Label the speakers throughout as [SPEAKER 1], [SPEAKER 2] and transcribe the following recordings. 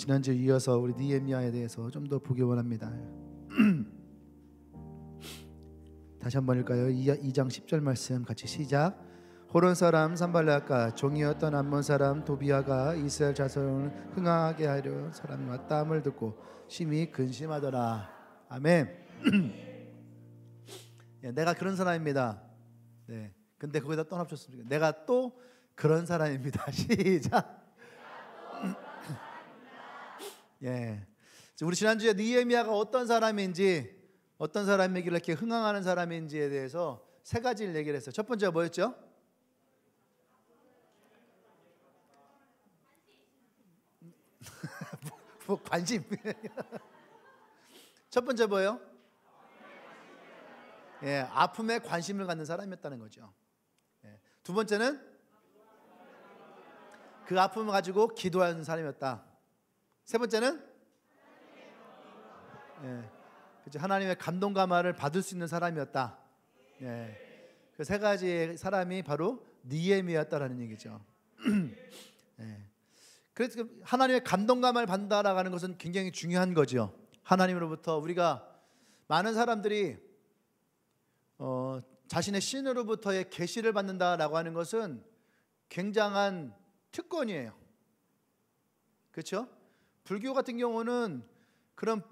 [SPEAKER 1] 지난주에 이어서 우리 느헤미야에 대해서 좀 더 보기 원합니다. 다시 한번 읽을까요? 2장 10절 말씀 같이 시작. 호론 사람 산발락과 종이었던 암몬 사람 도비아가 이스라엘 자손을 흥하게 하려 사람이 왔다함을 듣고 심히 근심하더라. 아멘. 내가 그런 사람입니다. 네. 근데 거기다 또 합쳤습니다. 내가 또 그런 사람입니다. 시작. 예. 우리 지난주에 느헤미야가 어떤 사람인지, 어떤 사람이길래 이렇게 흥황하는 사람인지에 대해서 세 가지를 얘기를 했어요. 첫 번째가 뭐였죠? 뭐 관심. 첫 번째 뭐예요? 예, 아픔에 관심을 갖는 사람이었다는 거죠. 예. 두 번째는 그 아픔을 가지고 기도하는 사람이었다. 세 번째는 그렇죠. 하나님의 감동 감화를 받을 수 있는 사람이었다. 그 세 가지 사람이 바로 느헤미야였다라는 얘기죠. 그래서 하나님의 감동 감화를 받는다라고 하는 것은 굉장히 중요한 거죠. 하나님으로부터 우리가 많은 사람들이 자신의 신으로부터의 계시를 받는다라고 하는 것은 굉장한 특권이에요. 그렇죠? 불교 같은 경우는 그런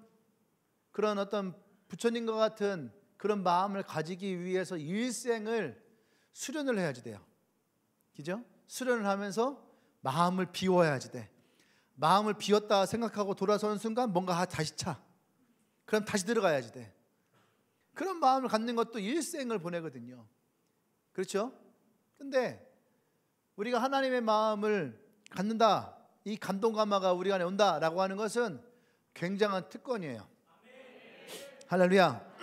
[SPEAKER 1] 어떤 부처님과 같은 그런 마음을 가지기 위해서 일생을 수련을 해야지 돼요. 그죠? 수련을 하면서 마음을 비워야지 돼. 마음을 비웠다 생각하고 돌아서는 순간 뭔가 다시 차. 그럼 다시 들어가야지 돼. 그런 마음을 갖는 것도 일생을 보내거든요. 그렇죠? 근데 우리가 하나님의 마음을 갖는다, 이 감동 감화가 우리 안에 온다라고 하는 것은 굉장한 특권이에요. 할렐루야.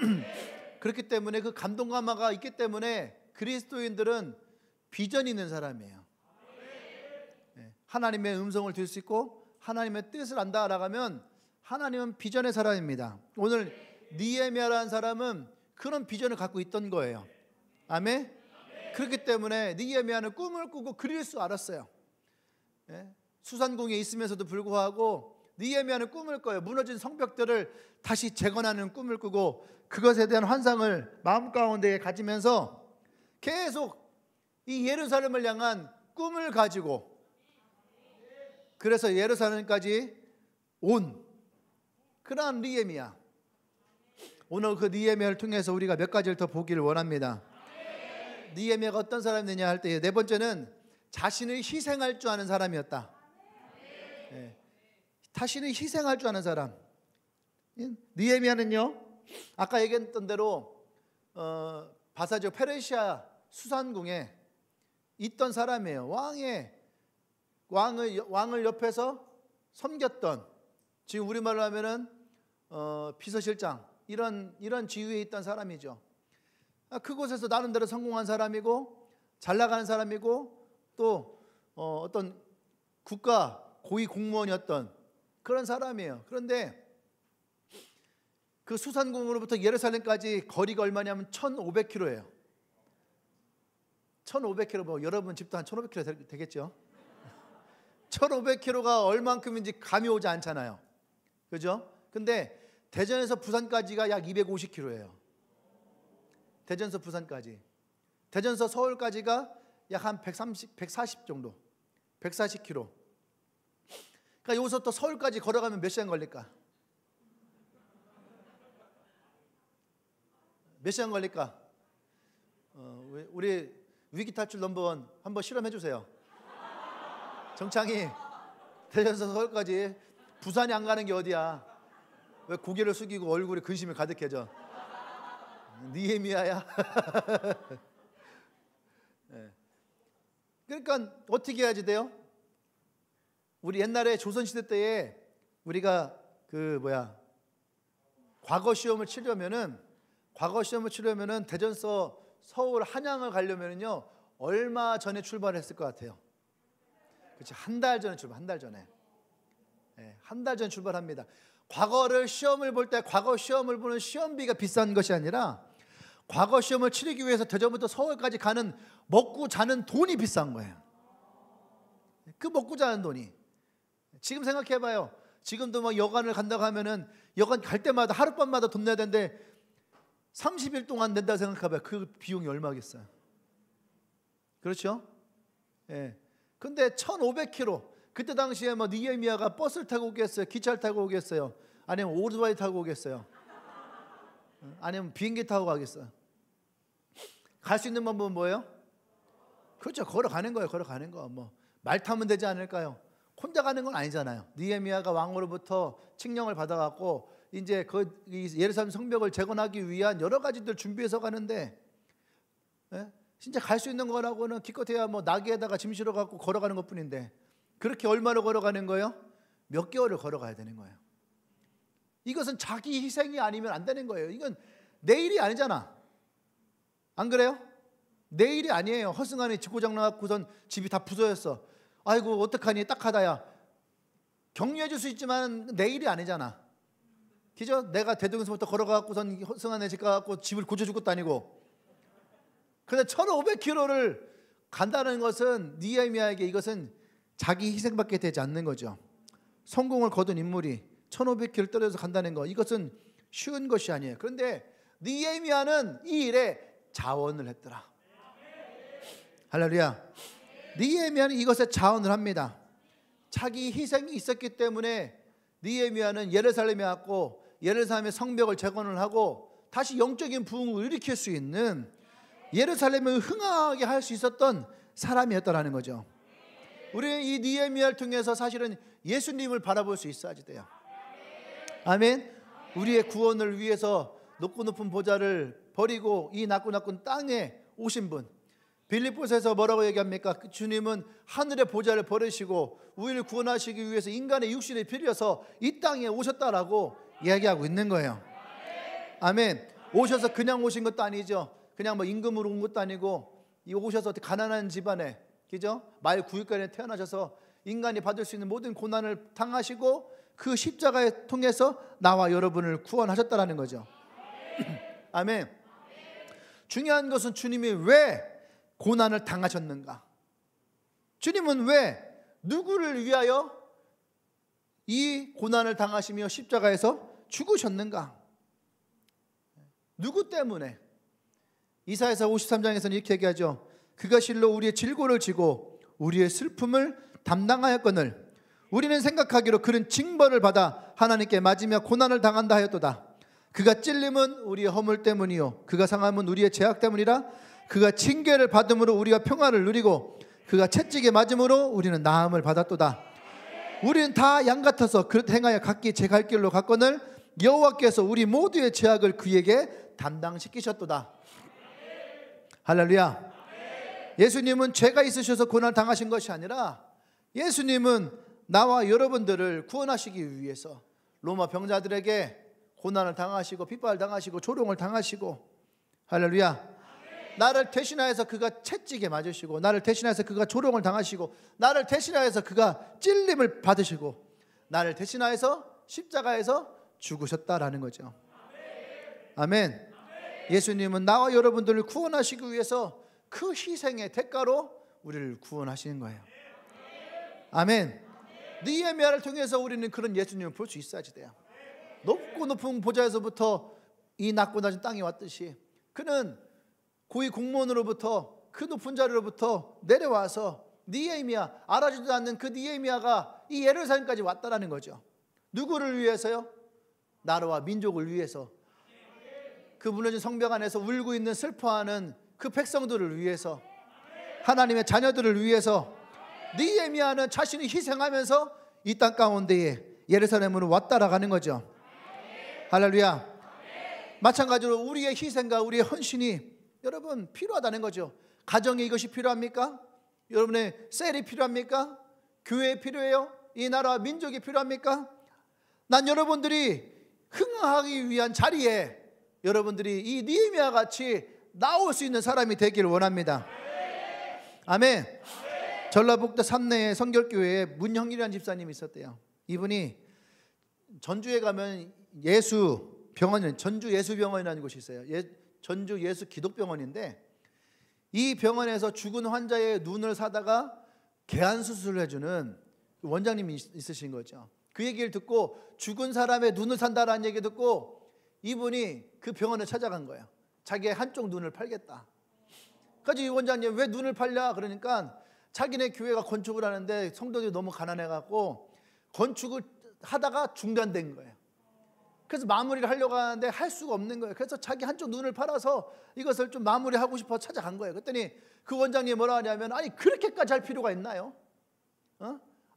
[SPEAKER 1] 그렇기 때문에 그 감동 감화가 있기 때문에 그리스도인들은 비전이 있는 사람이에요. 하나님의 음성을 들을 수 있고 하나님의 뜻을 안다라고 하면 하나님은 비전의 사람입니다. 오늘 느헤미야라는 사람은 그런 비전을 갖고 있던 거예요. 아멘. 그렇기 때문에 느헤미야는 꿈을 꾸고 그릴 수 알았어요. 수산궁에 있으면서도 불구하고 느헤미야는 꿈을 꿔요. 무너진 성벽들을 다시 재건하는 꿈을 꾸고 그것에 대한 환상을 마음 가운데 가지면서 계속 이 예루살렘을 향한 꿈을 가지고, 그래서 예루살렘까지 온 그러한 느헤미야. 오늘 그 느헤미야를 통해서 우리가 몇 가지를 더 보기를 원합니다. 느헤미야가 어떤 사람이냐 할 때 네 번째는 자신을 희생할 줄 아는 사람이었다. 자신을 희생할 줄 아는 사람. 느헤미야는요, 아까 얘기했던 대로 바사지오 페르시아 수산궁에 있던 사람이에요. 왕을 옆에서 섬겼던, 지금 우리말로 하면은 비서실장 이런 지위에 있던 사람이죠. 그곳에서 나름대로 성공한 사람이고 잘 나가는 사람이고 또 어떤 국가 고위 공무원이었던 그런 사람이에요. 그런데 그 수산궁으로부터 예루살렘까지 거리가 얼마냐면 1,500km예요. 1,500km, 뭐 여러분 집도 한 1,500km 되겠죠? 1,500km가 얼만큼인지 감이 오지 않잖아요. 그죠? 근데 대전에서 부산까지가 약 250km예요. 대전에서 부산까지. 대전에서 서울까지가 약 한 140 정도. 140km. 그러니까 여기서 또 서울까지 걸어가면 몇 시간 걸릴까? 몇 시간 걸릴까? 우리 위기탈출 넘버원 한번 실험해 주세요. 정창이 대전에서 서울까지, 부산이 안 가는 게 어디야? 왜 고개를 숙이고 얼굴에 근심이 가득해져? 느헤미야야. 그러니까 어떻게 해야지 돼요? 우리 옛날에 조선시대 때에 우리가 과거 시험을 치려면은 대전서 서울 한양을 가려면은요 얼마 전에 출발했을 것 같아요? 그렇죠. 한 달 전에 출발합니다. 과거 시험을 볼 보는 시험비가 비싼 것이 아니라 과거 시험을 치르기 위해서 대전부터 서울까지 가는 먹고 자는 돈이 비싼 거예요. 그 먹고 자는 돈이. 지금 생각해봐요. 지금도 뭐 여관을 간다고 하면은 여관 갈 때마다 하룻밤마다 돈 내야 되는데 30일 동안 낸다 생각해봐요. 그 비용이 얼마겠어요? 그렇죠? 예. 근데 1,500km, 그때 당시에 뭐 느헤미야가 버스를 타고 오겠어요? 기차를 타고 오겠어요? 아니면 오토바이 타고 오겠어요? 아니면 비행기 타고 가겠어요? 갈 수 있는 방법은 뭐예요? 그렇죠. 걸어가는 거예요. 걸어가는 거. 뭐 말 타면 되지 않을까요? 혼자 가는 건 아니잖아요. 느헤미야가 왕으로부터 칙령을 받아갖고 이제 그 예루살렘 성벽을 재건하기 위한 여러 가지들 준비해서 가는데, 예? 진짜 갈 수 있는 거라고는 기껏해야 뭐 나귀에다가 짐 실어 갖고 걸어가는 것뿐인데, 그렇게 얼마나 걸어가는 거예요? 몇 개월을 걸어가야 되는 거예요. 이것은 자기 희생이 아니면 안 되는 거예요. 이건 내일이 아니잖아. 안 그래요? 내일이 아니에요. 허승안에 집고장 나갖고선 집이 다 부서졌어. 아이고 어떡하니, 딱하다야. 격려해 줄 수 있지만 내일이 아니잖아. 그죠? 내가 대동에서부터 걸어가갖고선 허승안에 집 가갖고 집을 고쳐줄 것도 아니고. 근데 1,500km를 간다는 것은 느헤미야에게 이것은 자기 희생밖에 되지 않는 거죠. 성공을 거둔 인물이 1,500km 떨어져서 간다는 거, 이것은 쉬운 것이 아니에요. 그런데 느헤미야는 이 일에 자원을 했더라. 할렐루야. 느헤미야는 이것에 자원을 합니다. 자기 희생이 있었기 때문에 느헤미야는 예루살렘에 왔고 예루살렘의 성벽을 재건을 하고 다시 영적인 부흥을 일으킬 수 있는, 예루살렘을 흥하게 할 수 있었던 사람이었다라는 거죠. 우리는 이 느헤미야를 통해서 사실은 예수님을 바라볼 수 있어야지 돼요. 아멘. 우리의 구원을 위해서 높고 높은 보좌를 버리고 이 낮고 낮은 땅에 오신 분, 빌립보서에서 뭐라고 얘기합니까? 주님은 하늘의 보좌를 버리시고 우리를 구원하시기 위해서 인간의 육신을 빌려서 이 땅에 오셨다라고 이야기하고 있는 거예요. 아멘. 오셔서 그냥 오신 것도 아니죠. 그냥 뭐 임금으로 온 것도 아니고, 이 오셔서 가난한 집안에, 그죠? 말 9일간에 태어나셔서 인간이 받을 수 있는 모든 고난을 당하시고 그 십자가에 통해서 나와 여러분을 구원하셨다라는 거죠. 아멘. 중요한 것은 주님이 왜 고난을 당하셨는가? 주님은 왜, 누구를 위하여 이 고난을 당하시며 십자가에서 죽으셨는가? 누구 때문에? 이사야서 53장에서는 이렇게 얘기하죠. 그가 실로 우리의 질고를 지고 우리의 슬픔을 담당하였거늘 우리는 생각하기로 그는 징벌을 받아 하나님께 맞으며 고난을 당한다 하였도다. 그가 찔림은 우리의 허물 때문이요 그가 상함은 우리의 죄악 때문이라. 그가 징계를 받음으로 우리가 평화를 누리고 그가 채찍에 맞음으로 우리는 나음을 받았도다. 우리는 다 양 같아서 그릇 행하여 각기 제 갈 길로 갔거늘 여호와께서 우리 모두의 죄악을 그에게 담당시키셨도다. 할렐루야. 예수님은 죄가 있으셔서 고난을 당하신 것이 아니라 예수님은 나와 여러분들을 구원하시기 위해서 로마 병자들에게 고난을 당하시고 핍박을 당하시고 조롱을 당하시고, 할렐루야, 나를 대신하여서 그가 채찍에 맞으시고 나를 대신하여서 그가 조롱을 당하시고 나를 대신하여서 그가 찔림을 받으시고 나를 대신하여서 십자가에서 죽으셨다라는 거죠. 아멘. 예수님은 나와 여러분들을 구원하시기 위해서 그 희생의 대가로 우리를 구원하시는 거예요. 아멘. 느헤미야를 통해서 우리는 그런 예수님을 볼 수 있어야지 돼요. 높고 높은 보좌에서부터 이 낮고 낮은 땅에 왔듯이 그는 고위 공무원으로부터 그 높은 자리로부터 내려와서 느헤미야, 알아주지도 않는 그 느헤미야가 이 예루살렘까지 왔다라는 거죠. 누구를 위해서요? 나라와 민족을 위해서, 그 무너진 성벽 안에서 울고 있는 슬퍼하는 그 백성들을 위해서, 하나님의 자녀들을 위해서 느헤미야는 자신이 희생하면서 이 땅 가운데에 예루살렘으로 왔다라가는 거죠. 할렐루야. 마찬가지로 우리의 희생과 우리의 헌신이 여러분 필요하다는 거죠. 가정에 이것이 필요합니까? 여러분의 셀이 필요합니까? 교회에 필요해요? 이 나라와 민족이 필요합니까? 난 여러분들이 흥하기 위한 자리에 여러분들이 이 느헤미야 같이 나올 수 있는 사람이 되기를 원합니다. 아멘. 전라북도 삼내에 성결교회에 문형이라는 집사님이 있었대요. 이분이 전주에 가면 예수 병원은 전주 예수병원이라는 곳이 있어요. 전주 예수 기독병원인데 이 병원에서 죽은 환자의 눈을 사다가 개안 수술을 해주는 원장님이 있으신 거죠. 그 얘기를 듣고 죽은 사람의 눈을 산다라는 얘기 듣고 이분이 그 병원에 찾아간 거예요. 자기의 한쪽 눈을 팔겠다. 그래서 이 원장님 왜 눈을 팔냐 그러니까 자기네 교회가 건축을 하는데 성도들이 너무 가난해갖고 건축을 하다가 중단된 거예요. 그래서 마무리를 하려고 하는데 할 수가 없는 거예요. 그래서 자기 한쪽 눈을 팔아서 이것을 좀 마무리하고 싶어서 찾아간 거예요. 그랬더니 그 원장님이 뭐라 하냐면 아니 그렇게까지 할 필요가 있나요?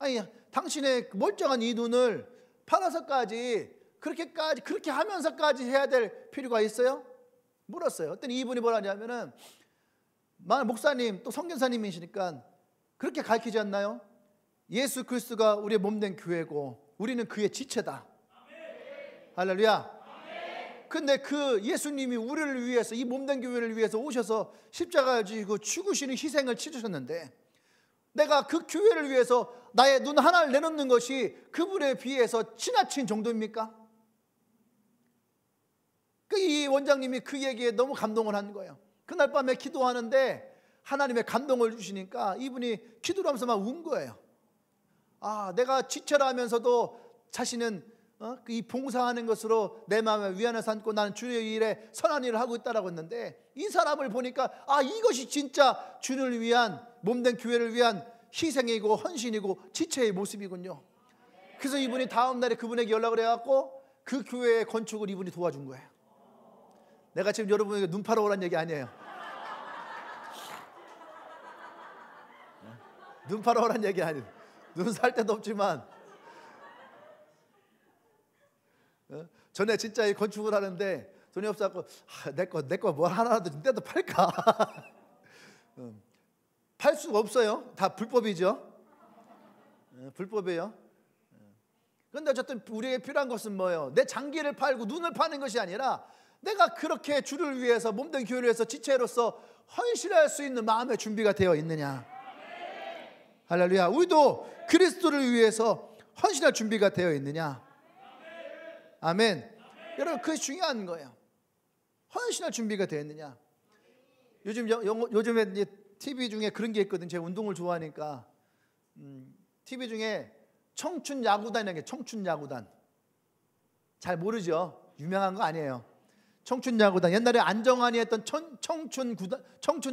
[SPEAKER 1] 아니 당신의 멀쩡한 이 눈을 팔아서까지 그렇게 하면서까지 해야 될 필요가 있어요? 물었어요. 그랬더니 이분이 뭐라 하냐면은 목사님 또 선교사님이시니까 그렇게 가르치지 않나요? 예수 그리스도가 우리의 몸된 교회고 우리는 그의 지체다. 할렐루야. 근데 그 예수님이 우리를 위해서 이 몸된 교회를 위해서 오셔서 십자가를 지고 죽으시는 희생을 치르셨는데 내가 그 교회를 위해서 나의 눈 하나를 내놓는 것이 그분에 비해서 지나친 정도입니까? 이 원장님이 그 얘기에 너무 감동을 한 거예요. 그날 밤에 기도하는데 하나님의 감동을 주시니까 이분이 기도를 하면서 막 운 거예요. 아, 내가 지체라 하면서도 자신은 이 봉사하는 것으로 내 마음에 위안을 삼고 나는 주의 일에 선한 일을 하고 있다라고 했는데 이 사람을 보니까 아, 이것이 진짜 주를 위한 몸된 교회를 위한 희생이고 헌신이고 지체의 모습이군요. 그래서 이분이 다음 날에 그분에게 연락을 해갖고 그 교회의 건축을 이분이 도와준 거예요. 내가 지금 여러분에게 눈 팔아 오라는 얘기 아니에요. 눈 팔아 오라는 얘기 아니에요. 눈 살 데도 없지만 전에 진짜 이 건축을 하는데 돈이 없어갖고 내 거 뭐 하나라도 떼도 팔까? 팔 수가 없어요. 다 불법이죠. 불법이에요. 그런데 어쨌든 우리에게 필요한 것은 뭐예요? 내 장기를 팔고 눈을 파는 것이 아니라 내가 그렇게 주를 위해서 몸된 교회를 위해서 지체로서 헌신할 수 있는 마음의 준비가 되어 있느냐. 할렐루야. 우리도 그리스도를 위해서 헌신할 준비가 되어 있느냐. 아멘. 여러분 그게 중요한 거예요. 헌신할 준비가 되어 있느냐. 요즘에 이제 TV 중에 그런 게 있거든요. 제가 운동을 좋아하니까 TV 중에 청춘 야구단이라는 게 청춘 야구단 잘 모르죠. 유명한 거 아니에요. 청춘 야구단 옛날에 안정환이 했던 청춘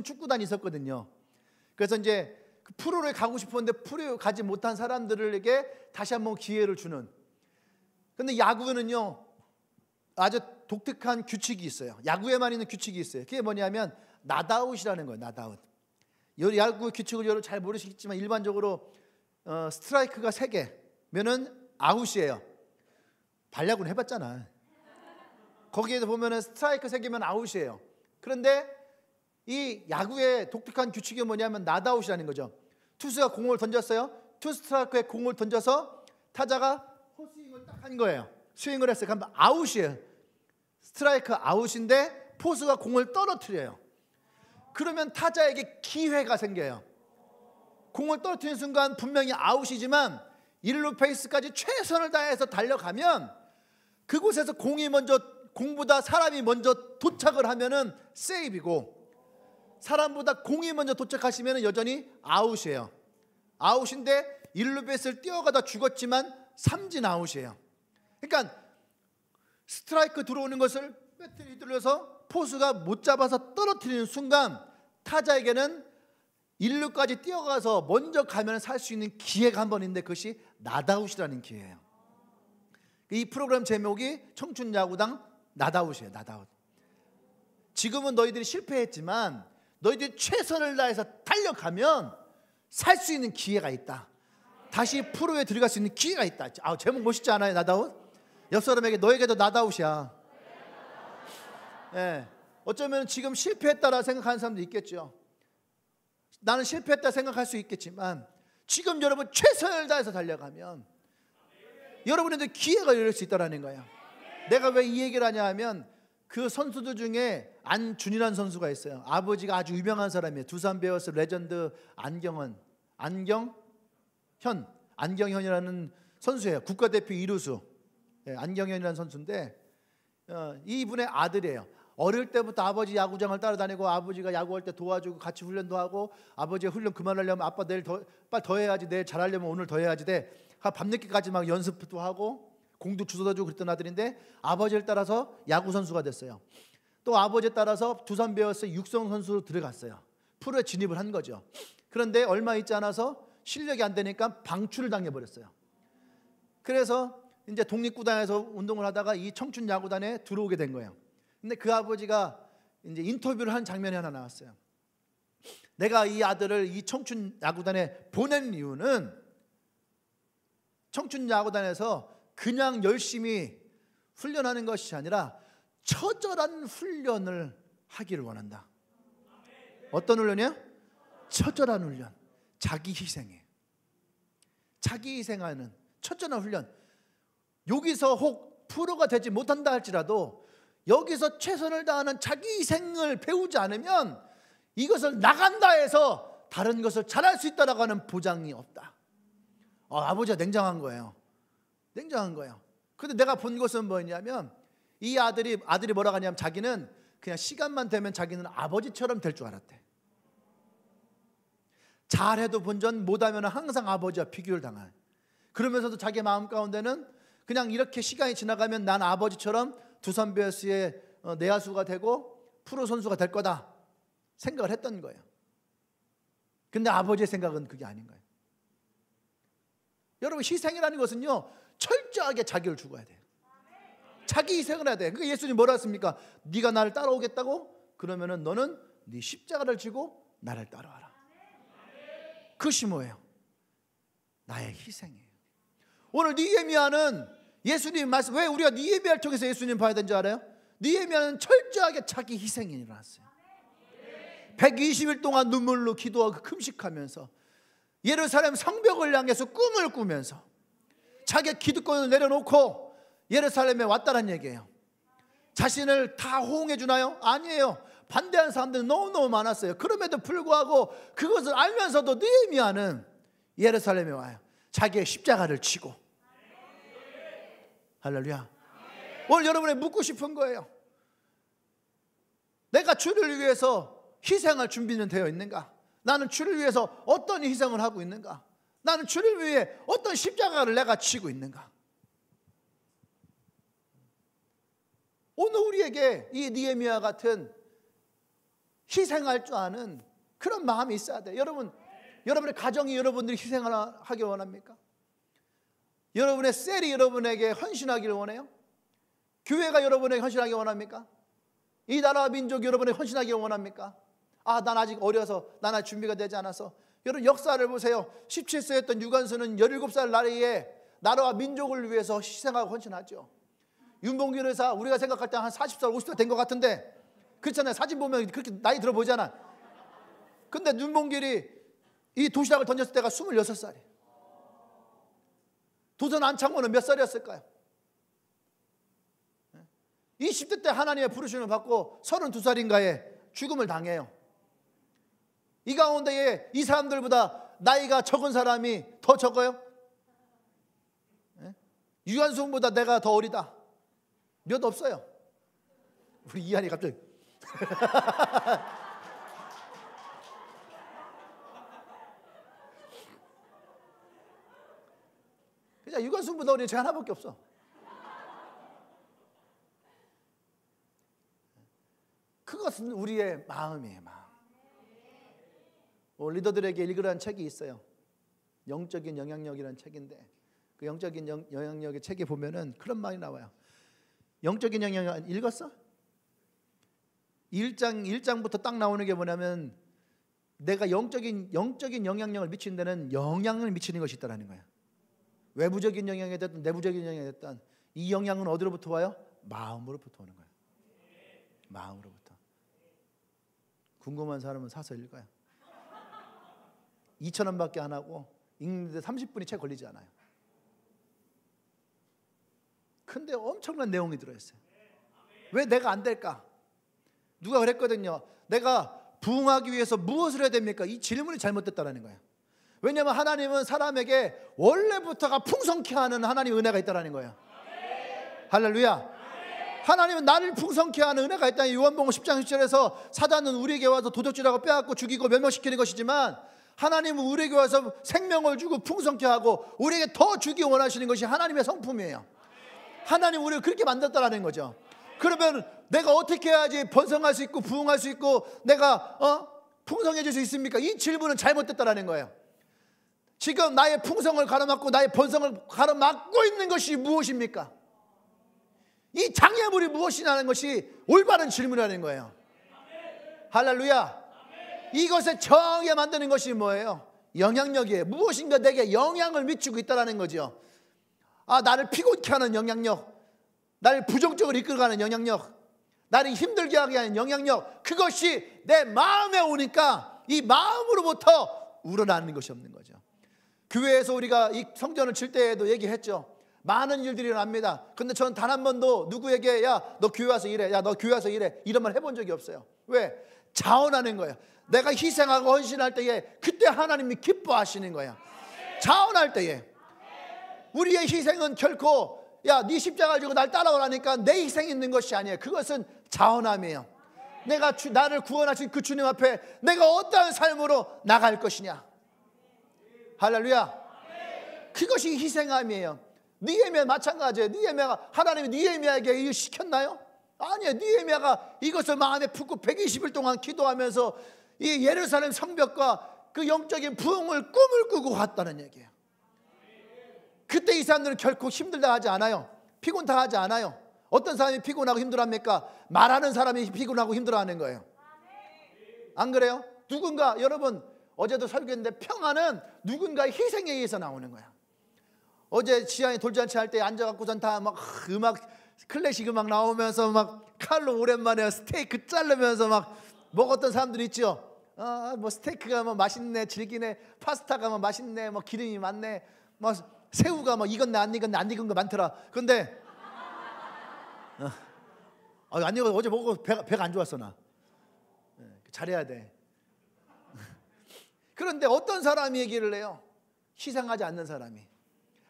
[SPEAKER 1] 축구단이 있었거든요. 그래서 이제 그 프로를 가고 싶었는데 프로에 가지 못한 사람들에게 다시 한번 기회를 주는. 근데 야구는요 아주 독특한 규칙이 있어요. 야구에만 있는 규칙이 있어요. 그게 뭐냐면 낫아웃이라는 거예요. 낫아웃. 야구 규칙을 여러분 잘 모르시겠지만 일반적으로 스트라이크가 3개면은 아웃이에요. 발야구는 해봤잖아. 거기에서 보면은 스트라이크 3개면 아웃이에요. 그런데 이 야구의 독특한 규칙이 뭐냐면 낫아웃이라는 거죠. 투수가 공을 던졌어요. 투 스트라이크에 공을 던져서 타자가 헛스윙을 딱 한 거예요. 스윙을 했어요. 그럼 아웃이에요. 스트라이크 아웃인데 포수가 공을 떨어뜨려요. 그러면 타자에게 기회가 생겨요. 공을 떨어뜨리는 순간 분명히 아웃이지만 1루 베이스까지 최선을 다해서 달려가면 그곳에서 공보다 사람이 먼저 도착을 하면은 세이브이고 사람보다 공이 먼저 도착하시면 여전히 아웃이에요. 아웃인데 1루 베이스를 뛰어가다 죽었지만 삼진 아웃이에요. 그러니까 스트라이크 들어오는 것을 배트를 휘둘러서 포수가 못 잡아서 떨어뜨리는 순간 타자에게는 1루까지 뛰어가서 먼저 가면 살 수 있는 기회가 한 번 있는데 그것이 낫아웃이라는 기회예요. 이 프로그램 제목이 청춘야구당 낫아웃이에요. 낫아웃. 지금은 너희들이 실패했지만 너희들이 최선을 다해서 달려가면 살 수 있는 기회가 있다. 다시 프로에 들어갈 수 있는 기회가 있다. 제목 멋있지 않아요? 낫아웃? 옆 사람에게 너에게도 낫아웃이야. 예. 어쩌면 지금 실패했다라 생각하는 사람도 있겠죠. 나는 실패했다 생각할 수 있겠지만 지금 여러분 최선을 다해서 달려가면 여러분한테 기회가 열릴 수 있다는 거예요. 내가 왜 이 얘기를 하냐 하면 그 선수들 중에 안준이라는 선수가 있어요. 아버지가 아주 유명한 사람이에요. 두산 베어스 레전드 안경현이라는 선수예요. 국가대표 2루수 안경현이라는 선수인데 이분의 아들이에요. 어릴 때부터 아버지 야구장을 따라다니고 아버지가 야구할 때 도와주고 같이 훈련도 하고 아버지가 훈련 그만하려면 아빠 내일 빨리 더 해야지, 내일 잘하려면 오늘 더 해야지 돼. 밤늦게까지 막 연습도 하고 공도 주워다 주고 그랬던 아들인데 아버지를 따라서 야구 선수가 됐어요. 또 아버지에 따라서 두산 베어스 육성 선수로 들어갔어요. 프로에 진입을 한 거죠. 그런데 얼마 있지 않아서 실력이 안 되니까 방출을 당해버렸어요. 그래서 이제 독립구단에서 운동을 하다가 이 청춘 야구단에 들어오게 된 거예요. 근데 그 아버지가 이제 인터뷰를 한 장면이 하나 나왔어요. 내가 이 아들을 이 청춘 야구단에 보낸 이유는 청춘 야구단에서 그냥 열심히 훈련하는 것이 아니라 처절한 훈련을 하기를 원한다. 어떤 훈련이요? 처절한 훈련. 자기 희생이에요. 자기 희생하는 처절한 훈련. 여기서 혹 프로가 되지 못한다 할지라도 여기서 최선을 다하는 자기 희생을 배우지 않으면 이것을 나간다 해서 다른 것을 잘할 수 있다라고 하는 보장이 없다. 아버지가 냉정한 거예요. 냉정한 거예요. 그런데 내가 본 것은 뭐냐면 이 아들이 뭐라고 하냐면 자기는 그냥 시간만 되면 자기는 아버지처럼 될 줄 알았대. 잘해도 본전, 못하면 항상 아버지와 비교를 당할. 그러면서도 자기 마음 가운데는 그냥 이렇게 시간이 지나가면 난 아버지처럼 두산 베어스의 내야수가 되고 프로 선수가 될 거다 생각을 했던 거예요. 근데 아버지의 생각은 그게 아닌 거예요. 여러분, 희생이라는 것은요 철저하게 자기를 죽어야 돼요. 자기 희생을 해야 돼. 그러니까 예수님 뭐라 했습니까? 네가 나를 따라오겠다고? 그러면은 너는 네 십자가를 지고 나를 따라와라. 그것이 뭐예요? 나의 희생이에요. 오늘 니에미아는 예수님 말씀, 왜 우리가 니에미아를 통해서 예수님 봐야 되는 줄 알아요? 니에미아는 철저하게 자기 희생이 일어났어요. 120일 동안 눈물로 기도하고 금식하면서 예루살렘 성벽을 향해서 꿈을 꾸면서 자기 기득권을 내려놓고 예루살렘에 왔다는 얘기예요. 자신을 다 호응해 주나요? 아니에요. 반대하는 사람들은 너무너무 많았어요. 그럼에도 불구하고 그것을 알면서도 느헤미야는 예루살렘에 와요. 자기의 십자가를 치고. 할렐루야. 오늘 여러분에 묻고 싶은 거예요. 내가 주를 위해서 희생할 준비는 되어 있는가? 나는 주를 위해서 어떤 희생을 하고 있는가? 나는 주를 위해 어떤 십자가를 내가 치고 있는가? 오늘 우리에게 이 느헤미야 같은 희생할 줄 아는 그런 마음이 있어야 돼요. 여러분의 가정이 여러분들이 희생을 하기 원합니까? 여러분의 셀이 여러분에게 헌신하기를 원해요? 교회가 여러분에게 헌신하기 원합니까? 이 나라와 민족이 여러분에게 헌신하기 원합니까? 난 아직 어려서, 난 아직 준비가 되지 않아서. 여러분 역사를 보세요. 17세였던 유관순은 17살 나이에 나라와 민족을 위해서 희생하고 헌신하죠. 윤봉길 의사, 우리가 생각할 때 한 40살, 50살 된 것 같은데 그렇잖아요. 사진 보면 그렇게 나이 들어 보이잖아. 근데 윤봉길이 이 도시락을 던졌을 때가 26살이에요. 도전 안창호는 몇 살이었을까요? 20대 때 하나님의 부르심을 받고 32살인가에 죽음을 당해요. 이 가운데에 이 사람들보다 나이가 적은 사람이 더 적어요? 유한순보다 내가 더 어리다. 몇 없어요. 우리 이한이 갑자기 그냥 유관순보다 어린 제 하나밖에 없어. 그것은 우리의 마음이에요. 마음. 리더들에게 읽으라는 책이 있어요. 영적인 영향력이라는 책인데 그 영적인 영향력의 책에 보면은 그런 말이 나와요. 영적인 영향력 읽었어? 1장부터 딱 나오는 게 뭐냐면 내가 영적인 영향력을 미치는 데는 영향을 미치는 것이 있다는 거야. 외부적인 영향이 됐든 내부적인 영향이 됐든 이 영향은 어디로부터 와요? 마음으로부터 오는 거야. 마음으로부터. 궁금한 사람은 사서 읽어요. 2,000원밖에 안 하고 읽는데 30분이 채 걸리지 않아요. 근데 엄청난 내용이 들어있어요. 왜 내가 안 될까? 누가 그랬거든요. 내가 부흥하기 위해서 무엇을 해야 됩니까? 이 질문이 잘못됐다는 거예요. 왜냐하면 하나님은 사람에게 원래부터가 풍성케 하는 하나님의 은혜가 있다는 거예요. 할렐루야. 하나님은 나를 풍성케 하는 은혜가 있다. 요한복음 10장 10절에서 사단은 우리에게 와서 도적질하고 빼앗고 죽이고 멸망시키는 것이지만 하나님은 우리에게 와서 생명을 주고 풍성케 하고 우리에게 더 주기 원하시는 것이 하나님의 성품이에요. 하나님 우리를 그렇게 만들었다는 거죠. 그러면 내가 어떻게 해야지 번성할 수 있고 부흥할 수 있고 내가 풍성해질 수 있습니까? 이 질문은 잘못됐다는 거예요. 지금 나의 풍성을 가로막고 나의 번성을 가로막고 있는 것이 무엇입니까? 이 장애물이 무엇이냐는 것이 올바른 질문이라는 거예요. 할렐루야. 이것에 정하게 만드는 것이 뭐예요? 영향력이에요. 무엇인가 내게 영향을 미치고 있다는 거죠. 나를 피곤케 하는 영향력, 나를 부정적으로 이끌어가는 영향력, 나를 힘들게 하게 하는 영향력, 그것이 내 마음에 오니까 이 마음으로부터 우러나는 것이 없는 거죠. 교회에서 우리가 이 성전을 칠 때에도 얘기했죠. 많은 일들이 일어납니다. 근데 저는 단 한 번도 누구에게 야 너 교회 와서 일해, 야 너 교회 와서 일해 이런 말 해본 적이 없어요. 왜? 자원하는 거예요. 내가 희생하고 헌신할 때에 그때 하나님이 기뻐하시는 거야. 자원할 때에. 우리의 희생은 결코 야 네 십자가 지고 날 따라오라니까 내 희생이 있는 것이 아니에요. 그것은 자원함이에요. 내가 나를 구원하신 그 주님 앞에 내가 어떠한 삶으로 나갈 것이냐. 할렐루야. 그것이 희생함이에요. 느헤미야 마찬가지예요. 느헤미야가 하나님이 느헤미야에게 이걸 시켰나요? 아니에요. 느헤미야가 이것을 마음에 품고 120일 동안 기도하면서 이 예루살렘 성벽과 그 영적인 부흥을 꿈을 꾸고 갔다는 얘기예요. 그때 이 사람들은 결코 힘들다 하지 않아요. 피곤 다 하지 않아요. 어떤 사람이 피곤하고 힘들어합니까? 말하는 사람이 피곤하고 힘들어하는 거예요. 안 그래요? 누군가, 여러분 어제도 설교했는데 평안은 누군가의 희생에 의해서 나오는 거야. 어제 지안이 돌잔치 할 때 앉아갖고선 다 막 음악, 클래식 음악 나오면서 막 칼로 오랜만에 스테이크 자르면서 막 먹었던 사람들 있죠. 뭐 스테이크가 뭐 맛있네, 질기네, 파스타가 뭐 맛있네, 뭐 기름이 많네, 뭐 새우가 뭐 익었네, 안 익었네, 안 익은 거 많더라. 근데 안 익어. 어제 먹고 배가 안 좋았어 나. 잘해야 돼. 그런데 어떤 사람이 얘기를 해요? 희생하지 않는 사람이.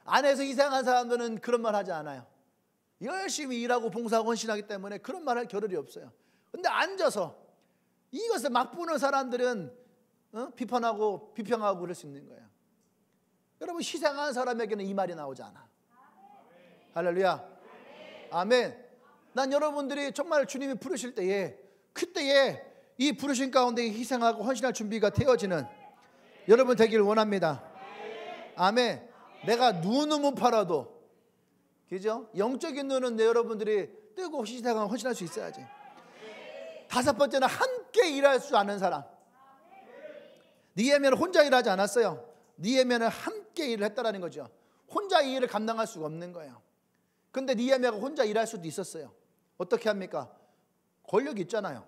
[SPEAKER 1] 안에서 희생한 사람들은 그런 말 하지 않아요. 열심히 일하고 봉사하고 헌신하기 때문에 그런 말 할 겨를이 없어요. 근데 앉아서 이것을 맛보는 사람들은 비판하고 비평하고 그럴 수 있는 거예요. 여러분 희생한 사람에게는 이 말이 나오지 않아. 할렐루야. 아멘. 난 여러분들이 정말 주님이 부르실 때에 그때에 이 부르신 가운데 희생하고 헌신할 준비가 되어지는 여러분 되기를 원합니다. 아멘. 내가 눈은 못 팔아도, 그죠? 영적인 눈은 여러분들이 뜨고 희생하고 헌신할 수 있어야지. 다섯 번째는 함께 일할 줄 아는 사람. 느헤미야는 혼자 일하지 않았어요. 느헤미야는 함께 일을 했다라는 거죠. 혼자 이 일을 감당할 수가 없는 거예요. 근데 느헤미야가 혼자 일할 수도 있었어요. 어떻게 합니까? 권력이 있잖아요.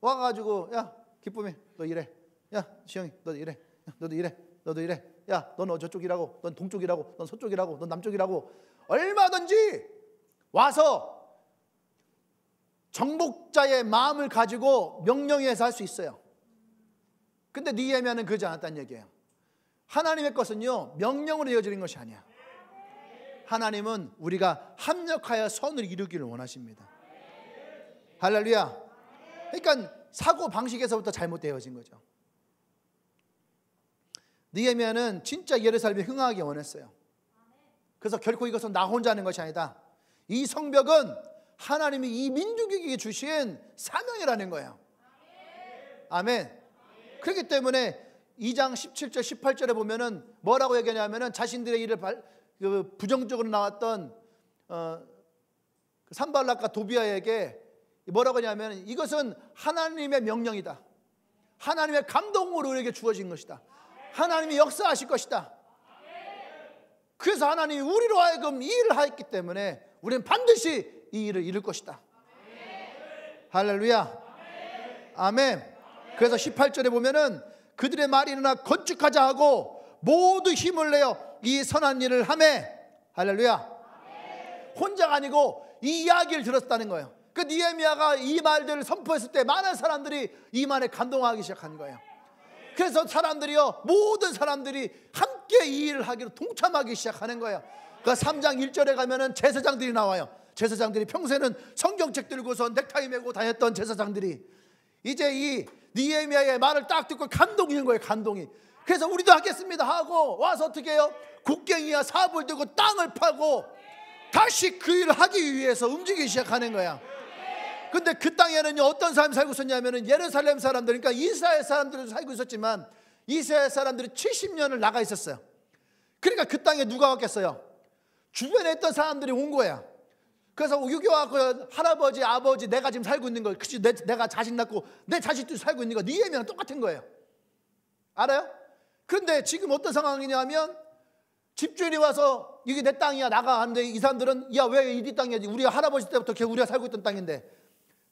[SPEAKER 1] 와가지고 야 기쁨이 너 일해, 야 시영이 너 일해, 너도 일해, 너도 일해, 야 넌 저쪽이라고, 넌 동쪽이라고, 넌 서쪽이라고, 넌 남쪽이라고 얼마든지 와서 정복자의 마음을 가지고 명령해서 할 수 있어요. 근데 느헤미야는 그러지 않았다는 얘기예요. 하나님의 것은요 명령으로 이어지는 것이 아니야. 하나님은 우리가 합력하여 선을 이루기를 원하십니다. 할렐루야. 그러니까 사고 방식에서부터 잘못되어진 거죠. 느헤미야는 진짜 예루살렘이 흥하게 원했어요. 그래서 결코 이것은 나 혼자 하는 것이 아니다. 이 성벽은 하나님이 이 민족에게 주신 사명이라는 거예요. 아멘. 그렇기 때문에 2장 17절 18절에 보면은 뭐라고 얘기하냐면은 자신들의 일을 부정적으로 나왔던 산발락과 도비아에게 뭐라고 하냐면 이것은 하나님의 명령이다. 하나님의 감동으로 우리에게 주어진 것이다. 하나님이 역사하실 것이다. 그래서 하나님이 우리로 하여금 이 일을 하였기 때문에 우리는 반드시 이 일을 이룰 것이다. 할렐루야. 아멘. 그래서 18절에 보면은 그들의 말이 일어나 건축하자 하고 모두 힘을 내어 이 선한 일을 하매. 할렐루야. 혼자가 아니고 이 이야기를 들었다는 거예요. 그 느헤미야가 이 말들을 선포했을 때 많은 사람들이 이 말에 감동하기 시작한 거예요. 그래서 사람들이요 모든 사람들이 함께 이 일을 하기로 동참하기 시작하는 거예요. 그 3장 1절에 가면은 제사장들이 나와요. 제사장들이, 평소에는 성경책 들고서 넥타이 메고 다녔던 제사장들이 이제 이 느헤미야의 말을 딱 듣고 감동이 된 거예요. 감동이. 그래서 우리도 하겠습니다 하고 와서 어떻게 해요? 곡괭이와 삽을 들고 땅을 파고 다시 그 일을 하기 위해서 움직이기 시작하는 거야. 근데 그 땅에는 어떤 사람이 살고 있었냐면은 예루살렘 사람들, 그러니까 이스라엘 사람들도 살고 있었지만 이스라엘 사람들이 70년을 나가 있었어요. 그러니까 그 땅에 누가 왔겠어요? 주변에 있던 사람들이 온 거야. 그래서 여기 와서 할아버지, 아버지, 내가 지금 살고 있는 거, 그치? 내가 자식 낳고 내 자식도 살고 있는 거, 느헤미야랑 똑같은 거예요. 알아요? 그런데 지금 어떤 상황이냐면 집주인이 와서 이게 내 땅이야 나가 하는데 이 사람들은 야 왜 이 네 땅이야? 우리가 할아버지 때부터 우리가 살고 있던 땅인데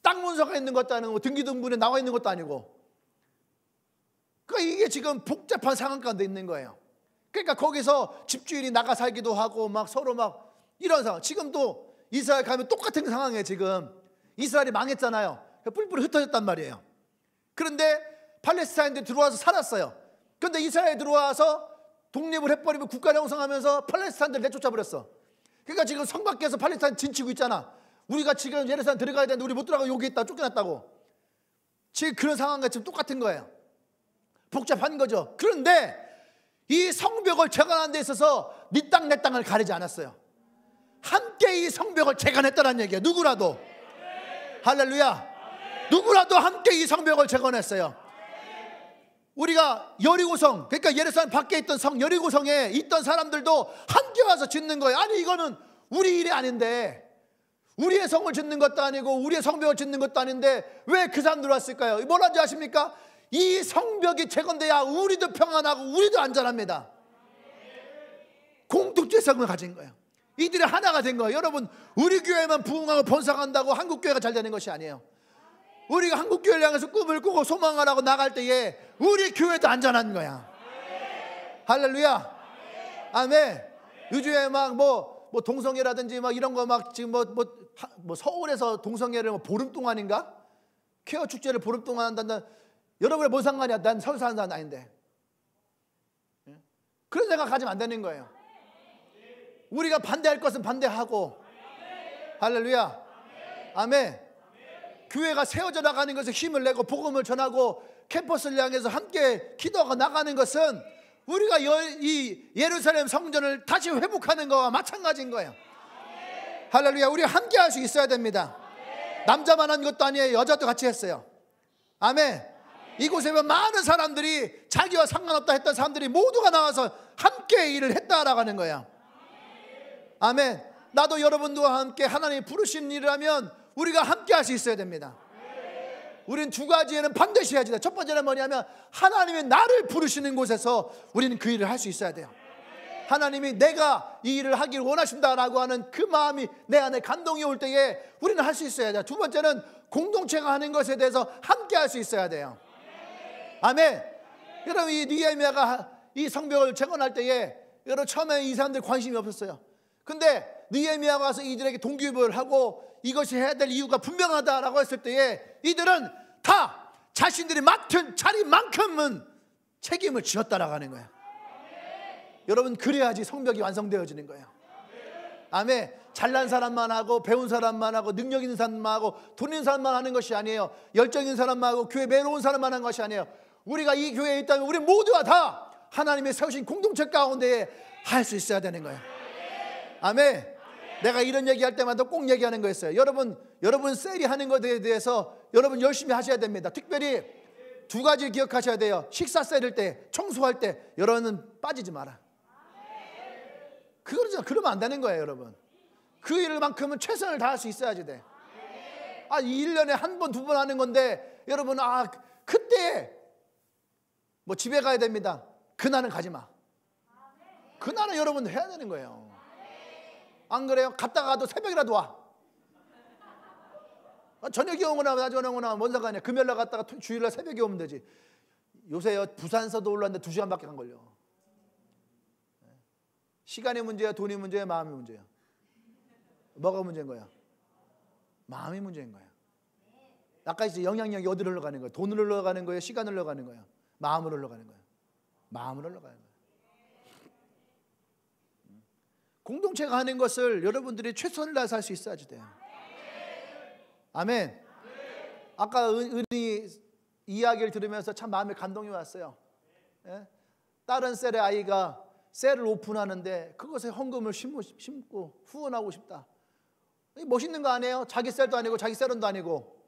[SPEAKER 1] 땅 문서가 있는 것도 아니고 등기등본에 나와 있는 것도 아니고, 그러니까 이게 지금 복잡한 상황 가운데 있는 거예요. 그러니까 거기서 집주인이 나가 살기도 하고 막 서로 막 이런 상황. 지금도 이스라엘 가면 똑같은 상황이에요. 지금 이스라엘이 망했잖아요. 뿔뿔이 흩어졌단 말이에요. 그런데 팔레스타인들이 들어와서 살았어요. 그런데 이스라엘에 들어와서 독립을 해버리고 국가 형성하면서 팔레스타인들 내쫓아버렸어. 그러니까 지금 성 밖에서 팔레스타인 진치고 있잖아. 우리가 지금 예루살렘 들어가야 되는데 우리 못 들어가고 여기 있다 쫓겨났다고. 지금 그런 상황과 지금 똑같은 거예요. 복잡한 거죠. 그런데 이 성벽을 재건하는 데 있어서 네 땅 내 땅을 가리지 않았어요. 함께 이 성벽을 재건했다는 얘기예요. 누구라도. 할렐루야. 누구라도 함께 이 성벽을 재건했어요. 우리가 여리고성, 그러니까 예루살렘 밖에 있던 성 여리고성에 있던 사람들도 함께 와서 짓는 거예요. 아니 이거는 우리 일이 아닌데, 우리의 성을 짓는 것도 아니고 우리의 성벽을 짓는 것도 아닌데 왜 그 사람들 왔을까요? 뭐라는지 아십니까? 이 성벽이 재건돼야 우리도 평안하고 우리도 안전합니다. 공동체성을 가진 거예요. 이들이 하나가 된 거예요. 여러분, 우리 교회만 부흥하고 번성한다고 한국 교회가 잘 되는 것이 아니에요. 우리가 한국 교회를 향해서 꿈을 꾸고 소망을 하고 나갈 때에 우리 교회도 안전한 거야. 할렐루야. 아멘. 요즘에 막 뭐 동성애라든지 막 이런 거 막 지금 뭐 서울에서 동성애를 뭐 보름 동안인가? 퀘어 축제를 보름 동안 한다는. 여러분의 뭔 상관이야? 난 서울 사는 사람 아닌데. 그런 생각 가지면 안 되는 거예요. 우리가 반대할 것은 반대하고. 할렐루야. 아멘. 교회가 세워져 나가는 것에 힘을 내고 복음을 전하고 캠퍼스를 향해서 함께 기도하고 나가는 것은 우리가 이 예루살렘 성전을 다시 회복하는 것과 마찬가지인 거예요. 할렐루야. 우리가 함께 할 수 있어야 됩니다. 남자만 한 것도 아니에요. 여자도 같이 했어요. 아멘. 이곳에 많은 사람들이 자기와 상관없다 했던 사람들이 모두가 나와서 함께 일을 했다라고 하는 거야. 아멘. 나도 여러분들과 함께 하나님이 부르신 일을 하면 우리가 함께 할 수 있어야 됩니다. 우리는 두 가지에는 반드시 해야 돼요. 첫 번째는 뭐냐면 하나님이 나를 부르시는 곳에서 우리는 그 일을 할 수 있어야 돼요. 하나님이 내가 이 일을 하기를 원하신다라고 하는 그 마음이 내 안에 감동이 올 때에 우리는 할 수 있어야 돼요. 두 번째는 공동체가 하는 것에 대해서 함께 할 수 있어야 돼요. 아멘. 여러분, 이 느헤미야가 이 성벽을 재건할 때에 여러분 처음에 이 사람들 관심이 없었어요. 근데 느헤미야가 와서 이들에게 동기부여를 하고 이것이 해야 될 이유가 분명하다라고 했을 때에 이들은 다 자신들이 맡은 자리만큼은 책임을 지었다라고 하는 거예요. 여러분, 그래야지 성벽이 완성되어지는 거예요. 아멘. 잘난 사람만 하고 배운 사람만 하고 능력 있는 사람만 하고 돈 있는 사람만 하는 것이 아니에요. 열정 있는 사람만 하고 교회 매너운 사람만 하는 것이 아니에요. 우리가 이 교회에 있다면 우리 모두가 다 하나님의 세우신 공동체 가운데 할 수 있어야 되는 거예요. 아멘. 내가 이런 얘기할 때마다 꼭 얘기하는 거였어요. 여러분 셀이 하는 것에 대해서 여러분 열심히 하셔야 됩니다. 특별히 두 가지 기억하셔야 돼요. 식사 셀일 때, 청소할 때 여러분은 빠지지 마라. 그러면 안 되는 거예요, 여러분. 그 일만큼은 최선을 다할 수 있어야지 돼. 1년에 한 번, 두 번 하는 건데 여러분, 그때 뭐 집에 가야 됩니다. 그날은 가지 마. 그날은 여러분 해야 되는 거예요. 안 그래요? 갔다가도 새벽이라도 와. 저녁에 오거나 낮에 오거나 뭔 상관이야. 금요일날 갔다가 주일날 새벽에 오면 되지. 요새요, 부산서도 올랐는데 2시간밖에 안 걸려. 시간이 문제야, 돈이 문제야, 마음이 문제야? 뭐가 문제인 거야? 마음이 문제인 거야. 아까 이제 영향력이 어디로 흘러가는 거야? 돈으로 흘러가는 거예요? 시간으로 흘러가는 거야? 마음으로 흘러가는 거야? 마음으로 흘러가는 거야. 공동체가 하는 것을 여러분들이 최선을 다해서 할 수 있어야지 돼요. 아멘. 아까 은희 이야기를 들으면서 참 마음에 감동이 왔어요. 예? 다른 셀의 아이가 셀을 오픈하는데 그것에 헌금을 심고 후원하고 싶다. 멋있는 거 아니에요? 자기 셀도 아니고 자기 셀원도 아니고.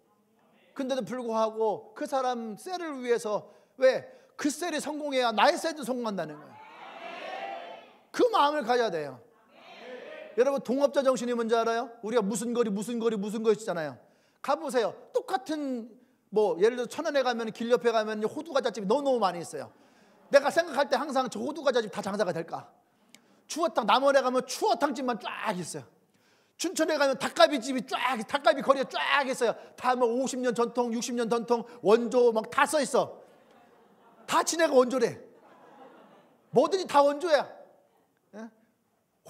[SPEAKER 1] 근데도 불구하고 그 사람 셀을 위해서, 왜? 그 셀이 성공해야 나의 셀도 성공한다는 거예요. 그 마음을 가져야 돼요. 여러분, 동업자 정신이 뭔지 알아요? 우리가 무슨 거리 있잖아요. 가보세요. 똑같은 예를 들어 천안에 가면 길 옆에 가면 호두과자집이 너무 많이 있어요. 내가 생각할 때 항상 저 호두과자집 다 장사가 될까? 추어탕, 남원에 가면 추어탕집만 쫙 있어요. 춘천에 가면 닭갈비집이 닭갈비 거리가 쫙 있어요. 다 50년 전통, 60년 전통, 원조 막 다 써 있어. 다 지네가 원조래. 뭐든지 다 원조야. 예?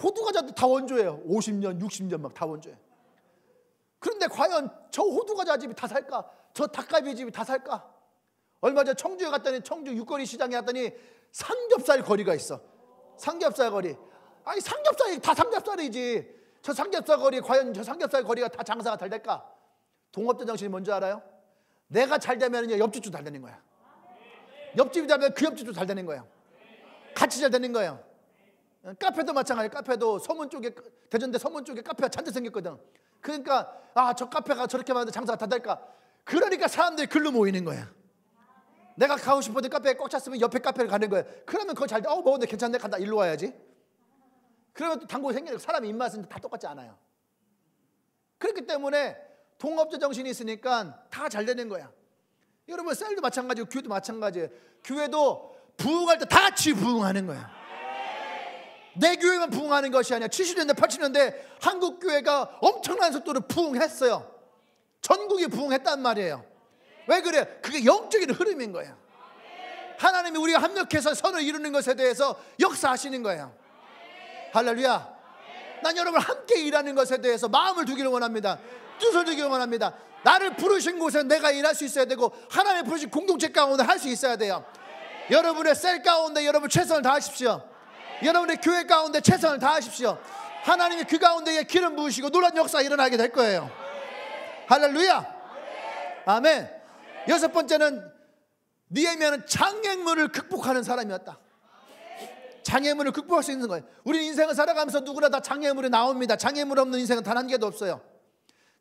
[SPEAKER 1] 호두과자도 다 원조예요. 50년, 60년 막 다 원조예요. 그런데 과연 저 호두과자집이 다 살까? 저 닭갈비집이 다 살까? 얼마 전에 청주에 갔더니 청주 육거리 시장에 갔더니 삼겹살 거리가 있어. 삼겹살 거리. 아니 삼겹살이 다 삼겹살이지. 저 삼겹살 거리, 과연 저 삼겹살 거리가 다 장사가 잘 될까? 동업자 정신이 뭔지 알아요? 내가 잘 되면 옆집도 잘 되는 거야. 옆집이 잘 되면 그 옆집도 잘 되는 거야. 같이 잘 되는 거예요. 카페도 마찬가지예요. 카페도 서문 쪽에, 대전대 서문 쪽에 카페가 잔뜩 생겼거든. 그러니까 저 카페가 저렇게 많은데 장사가 다 될까? 그러니까 사람들이 글로 모이는 거야. 내가 가고 싶어도 카페에 꽉 찼으면 옆에 카페를 가는 거야. 그러면 그거 잘 돼. 먹었는데 괜찮네. 간다. 일로 와야지. 그러면 또 단골이 생기는 거야. 사람 입맛은 다 똑같지 않아요. 그렇기 때문에 동업자 정신이 있으니까 다 잘 되는 거야. 여러분, 셀도 마찬가지고 교회도 마찬가지예요. 교회도 부흥할 때 다 같이 부흥하는 거야. 내 교회만 부흥하는 것이 아니야. 70년대 80년대 한국 교회가 엄청난 속도로 부흥했어요. 전국이 부흥했단 말이에요. 왜 그래? 그게 영적인 흐름인 거야. 하나님이 우리가 합력해서 선을 이루는 것에 대해서 역사하시는 거예요. 할렐루야. 난 여러분 함께 일하는 것에 대해서 마음을 두기를 원합니다. 뜻을 두기를 원합니다. 나를 부르신 곳에 내가 일할 수 있어야 되고, 하나님의 부르신 공동체 가운데 할 수 있어야 돼요. 여러분의 셀 가운데 여러분 최선을 다하십시오. 여러분의 교회 가운데 최선을 다하십시오. 하나님이 그 가운데에 기름 부으시고 놀라운 역사가 일어나게 될 거예요. 할렐루야. 아멘. 여섯 번째는 느헤미야는 장애물을 극복하는 사람이었다. 장애물을 극복할 수 있는 거예요. 우리 인생을 살아가면서 누구나 다 장애물이 나옵니다. 장애물 없는 인생은 단 한 개도 없어요.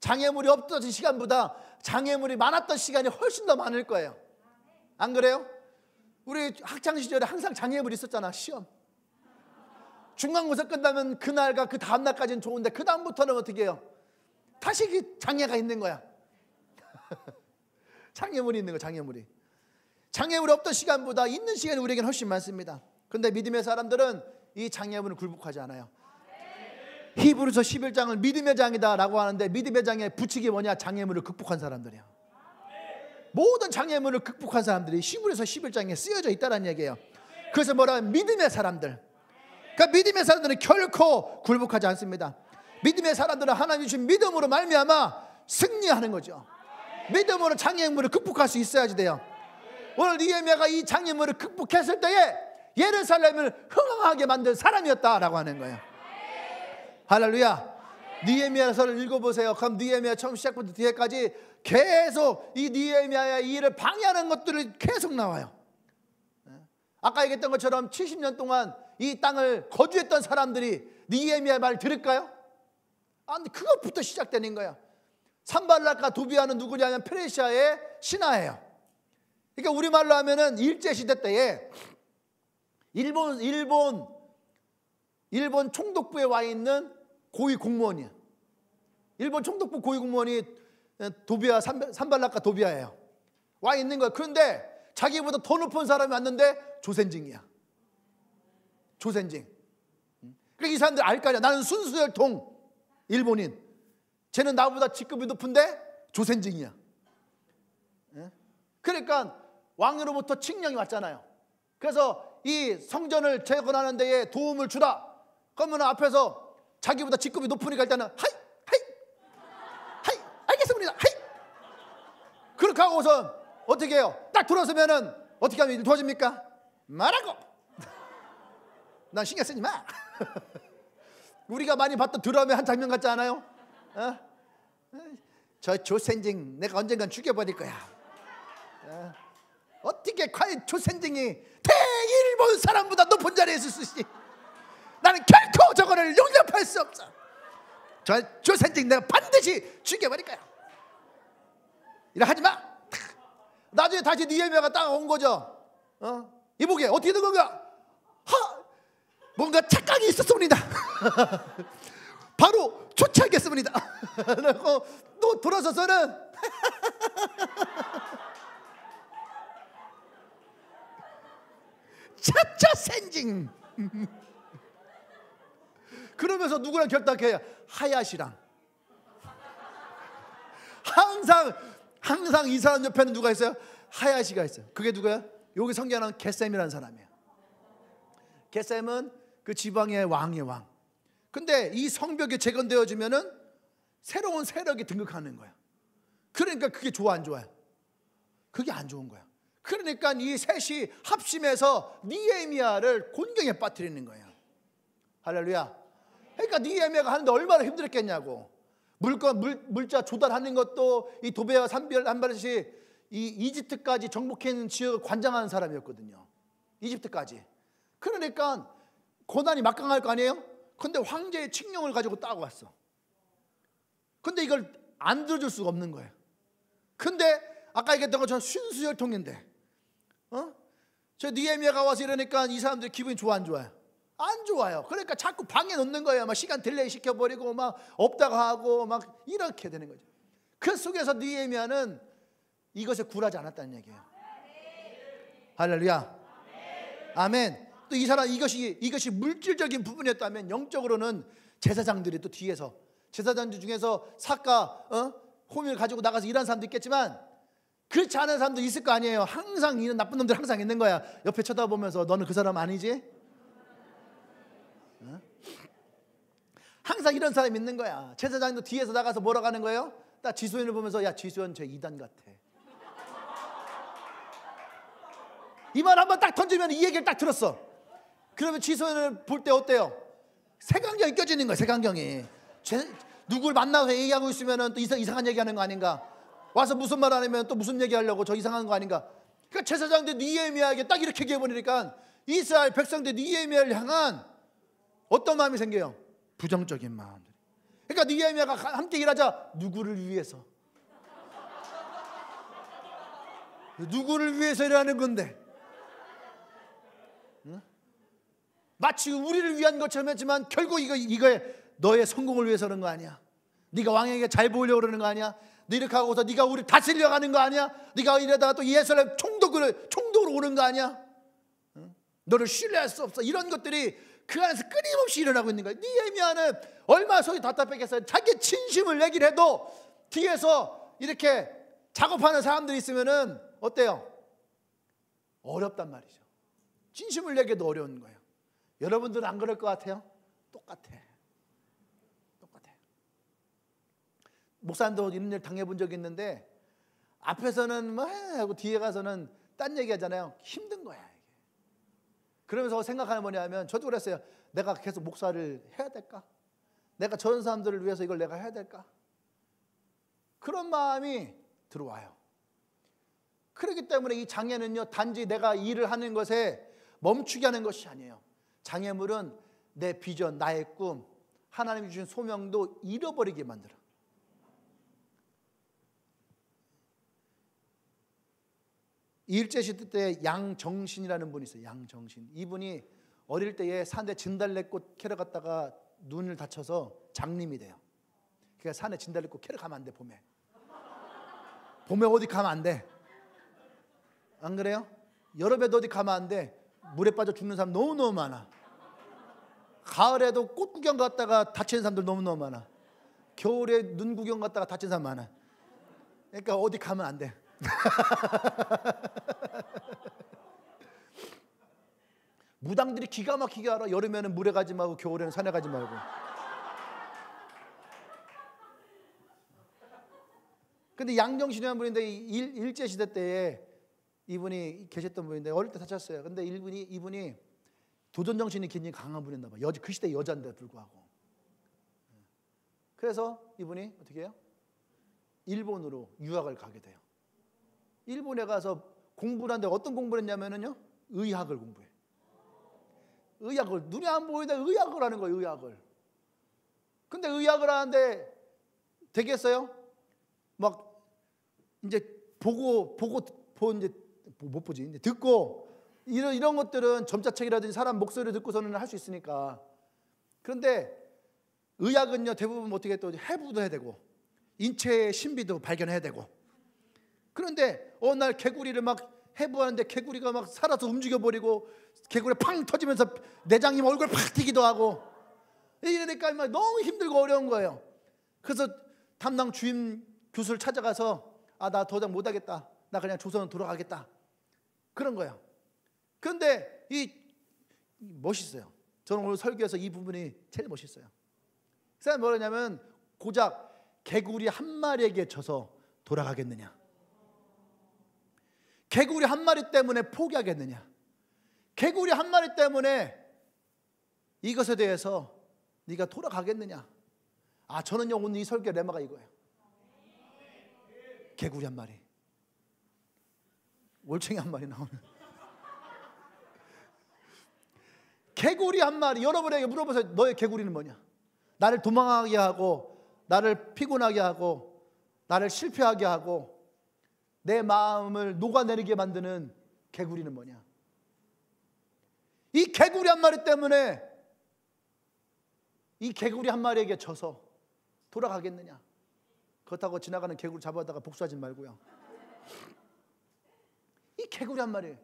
[SPEAKER 1] 장애물이 없던 시간보다 장애물이 많았던 시간이 훨씬 더 많을 거예요. 안 그래요? 우리 학창시절에 항상 장애물이 있었잖아. 시험 중간고사 끝나면 그날과 그 다음날까지는 좋은데 그 다음부터는 어떻게 해요? 다시 그 장애가 있는 거야. 장애물이 있는 거야. 장애물이 없던 시간보다 있는 시간이 우리에게는 훨씬 많습니다. 그런데 믿음의 사람들은 이 장애물을 굴복하지 않아요. 히브리서 11장을 믿음의 장이다 라고 하는데, 믿음의 장의 부칙이 뭐냐? 장애물을 극복한 사람들이에요. 모든 장애물을 극복한 사람들이 히브리서 11장에 쓰여져 있다는 얘기예요. 그래서 뭐라 하면 믿음의 사람들. 그러니까 믿음의 사람들은 결코 굴복하지 않습니다. 믿음의 사람들은 하나님 주신 믿음으로 말미암아 승리하는 거죠. 믿음으로 장애물을 극복할 수 있어야지 돼요. 오늘 느헤미야가 이 장애물을 극복했을 때에 예루살렘을 흥황하게 만든 사람이었다라고 하는 거예요. 할렐루야. 느헤미야서를 읽어보세요. 그럼 느헤미야 처음 시작부터 뒤에까지 계속 이 느헤미야의 일을 방해하는 것들이 계속 나와요. 아까 얘기했던 것처럼 70년 동안 이 땅을 거주했던 사람들이 느헤미야의 말을 들을까요? 아니, 그것부터 시작되는 거야. 산발락과 도비아는 누구냐면 페르시아의 신하예요. 그러니까 우리말로 하면은 일제시대 때에 일본 총독부에 와 있는 고위 공무원이에요. 일본 총독부 고위 공무원이 도비아, 산발락과 도비아예요. 와 있는 거예요. 그런데 자기보다 더 높은 사람이 왔는데 조센징이야. 조센징. 그러니까 이 사람들 알 거 아니야. 나는 순수혈통 일본인. 쟤는 나보다 직급이 높은데 조센징이야. 그러니까 왕으로부터 칙령이 왔잖아요. 그래서 이 성전을 재건하는 데에 도움을 주라. 그러면 앞에서 자기보다 직급이 높으니까 일단은 하이 알겠습니다. 하이. 그렇게 하고서 어떻게 해요? 딱 돌아서면은 어떻게 하면 도와줍니까? 말하고. 난 신경 쓰지 마. 우리가 많이 봤던 드라마의 한 장면 같지 않아요? 저 조센징 내가 언젠간 죽여버릴 거야. 어떻게 과연 조센징이 대일본 사람보다 높은 자리에 있을 수 있지? 나는 결코 저거를 용납할 수 없어. 저 조센징 내가 반드시 죽여버릴 거야. 이래 하지마. 나중에 다시 니에미아가 딱 온 거죠. 이보게 어떻게 된 건가? 뭔가 착각이 있었습니다. 바로 조치하겠습니다. 그리고 또 돌아서서는 차차 센징. 그러면서 누구랑 결탁해요? 하야시랑. 항상 이 사람 옆에는 누가 있어요? 하야시가 있어요. 그게 누구야? 여기 성경은 겟셈이라는 사람이에요. 겟셈은 그 지방의 왕의 왕. 근데 이 성벽이 재건되어지면은 새로운 세력이 등극하는 거야. 그러니까 그게 좋아 안 좋아요? 그게 안 좋은 거야. 그러니까 이 셋이 합심해서 니에미아를 곤경에 빠뜨리는 거예요. 할렐루야. 그러니까 니에미아가 하는데 얼마나 힘들었겠냐고. 물자 조달하는 것도 이 도배와 산발시 이 이집트까지 정복해 있는 지역을 관장하는 사람이었거든요. 이집트까지. 그러니까 고난이 막강할 거 아니에요? 근데 황제의 칙령을 가지고 따고 왔어. 근데 이걸 안 들어줄 수가 없는 거예요. 근데 아까 얘기했던 것처럼 순수혈통인데 저 니에미아가 와서 이러니까 이 사람들이 기분이 좋아 안 좋아요? 안 좋아요. 그러니까 자꾸 방에 놓는 거예요. 막 시간 딜레이 시켜버리고 막 없다가 하고 막 이렇게 되는 거죠. 그 속에서 니에미아는 이것에 굴하지 않았다는 얘기예요. 할렐루야. 아멘. 또 이 사람 이것이 물질적인 부분이었다면 영적으로는 제사장들이 또 뒤에서 제사장들 중에서 삭가 호미를 가지고 나가서 일하는 사람도 있겠지만 그렇지 않은 사람도 있을 거 아니에요. 항상 이런 나쁜 놈들 항상 있는 거야. 옆에 쳐다보면서 너는 그 사람 아니지? 항상 이런 사람이 있는 거야. 제사장도 뒤에서 나가서 뭐라고 하는 거예요? 딱 지소연을 보면서 야 지소연 쟤 이단 같아. 이 말 한번 딱 던지면 이 얘기를 딱 들었어. 그러면 지소연을 볼 때 어때요? 색안경이 껴지는 거야. 색안경이. 누굴 만나서 얘기하고 있으면 또 이상한 얘기하는 거 아닌가? 와서 무슨 말 안 하면 또 무슨 얘기하려고 저 이상한 거 아닌가? 그러니까 제사장들 니에미아에게 딱 이렇게 얘기해버리니까 이스라엘 백성들 니에미아를 향한 어떤 마음이 생겨요? 부정적인 마음들. 그러니까 니에미아가 함께 일하자. 누구를 위해서? 누구를 위해서 일하는 건데? 응? 마치 우리를 위한 것처럼 했지만 결국 이거에 너의 성공을 위해서 그런 거 아니야? 네가 왕에게 잘 보이려고 그러는 거 아니야? 너 이렇게 하고서 네가 우리 다스리려고 하는 거 아니야? 네가 이러다가 또 예루살렘 총독으로 오는 거 아니야? 응? 너를 신뢰할 수 없어. 이런 것들이 그 안에서 끊임없이 일어나고 있는 거야. 니에미아는 얼마나 속이 답답했겠어요. 자기 진심을 내긴 해도 뒤에서 이렇게 작업하는 사람들이 있으면은 어때요? 어렵단 말이죠. 진심을 내기도 어려운 거예요. 여러분들은 안 그럴 것 같아요? 똑같아. 목사님도 이런 일 당해본 적이 있는데 앞에서는 뭐 하고 뒤에 가서는 딴 얘기 하잖아요. 힘든 거야 이게. 그러면서 생각하는 뭐냐면 저도 그랬어요. 내가 계속 목사를 해야 될까? 내가 저런 사람들을 위해서 이걸 내가 해야 될까? 그런 마음이 들어와요. 그렇기 때문에 이 장애는요 단지 내가 일을 하는 것에 멈추게 하는 것이 아니에요. 장애물은 내 비전, 나의 꿈, 하나님이 주신 소명도 잃어버리게 만들어. 일제시대 때 양정신이라는 분이 있어요. 양정신. 이분이 어릴 때에 산에 진달래꽃 캐러 갔다가 눈을 다쳐서 장님이 돼요. 그러니까 산에 진달래꽃 캐러 가면 안 돼. 봄에 어디 가면 안 돼. 안 그래요? 여름에도 어디 가면 안 돼. 물에 빠져 죽는 사람 너무너무 많아. 가을에도 꽃 구경 갔다가 다치는 사람들 너무너무 많아. 겨울에 눈 구경 갔다가 다치는 사람 많아. 그러니까 어디 가면 안 돼. 무당들이 기가 막히게 알아. 여름에는 물에 가지 말고 겨울에는 산에 가지 말고. 근데 양정신이라는 분인데 일제시대 때에 이분이 계셨던 분인데 어릴 때 다쳤어요. 근데 이분이 도전정신이 굉장히 강한 분이었나 봐요. 그 시대 여자인데 불구하고. 그래서 이분이 어떻게 해요? 일본으로 유학을 가게 돼요. 일본에 가서 공부를 하는데 어떤 공부를 했냐면요, 의학을 공부해. 의학을, 눈이 안 보이는데 의학을 하는 거예요. 의학을. 근데 의학을 하는데 되겠어요? 막 이제 이제 못 보지. 이제 듣고 이런 것들은 점자책이라든지 사람 목소리를 듣고서는 할 수 있으니까. 그런데 의학은요, 대부분 어떻게 또 해부도 해야 되고 인체의 신비도 발견해야 되고. 그런데 어느 날 개구리를 막 해부하는데 개구리가 막 살아서 움직여버리고 개구리 팡 터지면서 내장님 얼굴 팍 튀기도 하고 이러니까 막 너무 힘들고 어려운 거예요. 그래서 담당 주임 교수를 찾아가서 나 더 이상 못하겠다, 나 그냥 조선으로 돌아가겠다, 그런 거예요. 그런데 멋있어요. 저는 오늘 설교에서 이 부분이 제일 멋있어요. 그 사람이 뭐냐면 고작 개구리 한 마리에게 져서 돌아가겠느냐, 개구리 한 마리 때문에 포기하겠느냐, 개구리 한 마리 때문에 이것에 대해서 네가 돌아가겠느냐. 저는요, 오늘 이 설교 레마가 이거예요. 개구리 한 마리, 올챙이 한 마리 나오는 개구리 한 마리. 여러분에게 물어보세요. 너의 개구리는 뭐냐? 나를 도망하게 하고, 나를 피곤하게 하고, 나를 실패하게 하고, 내 마음을 녹아내리게 만드는 개구리는 뭐냐? 이 개구리 한 마리 때문에 이 개구리 한 마리에게 져서 돌아가겠느냐? 그렇다고 지나가는 개구리 잡아다가 복수하지 말고요. 이 개구리 한 마리.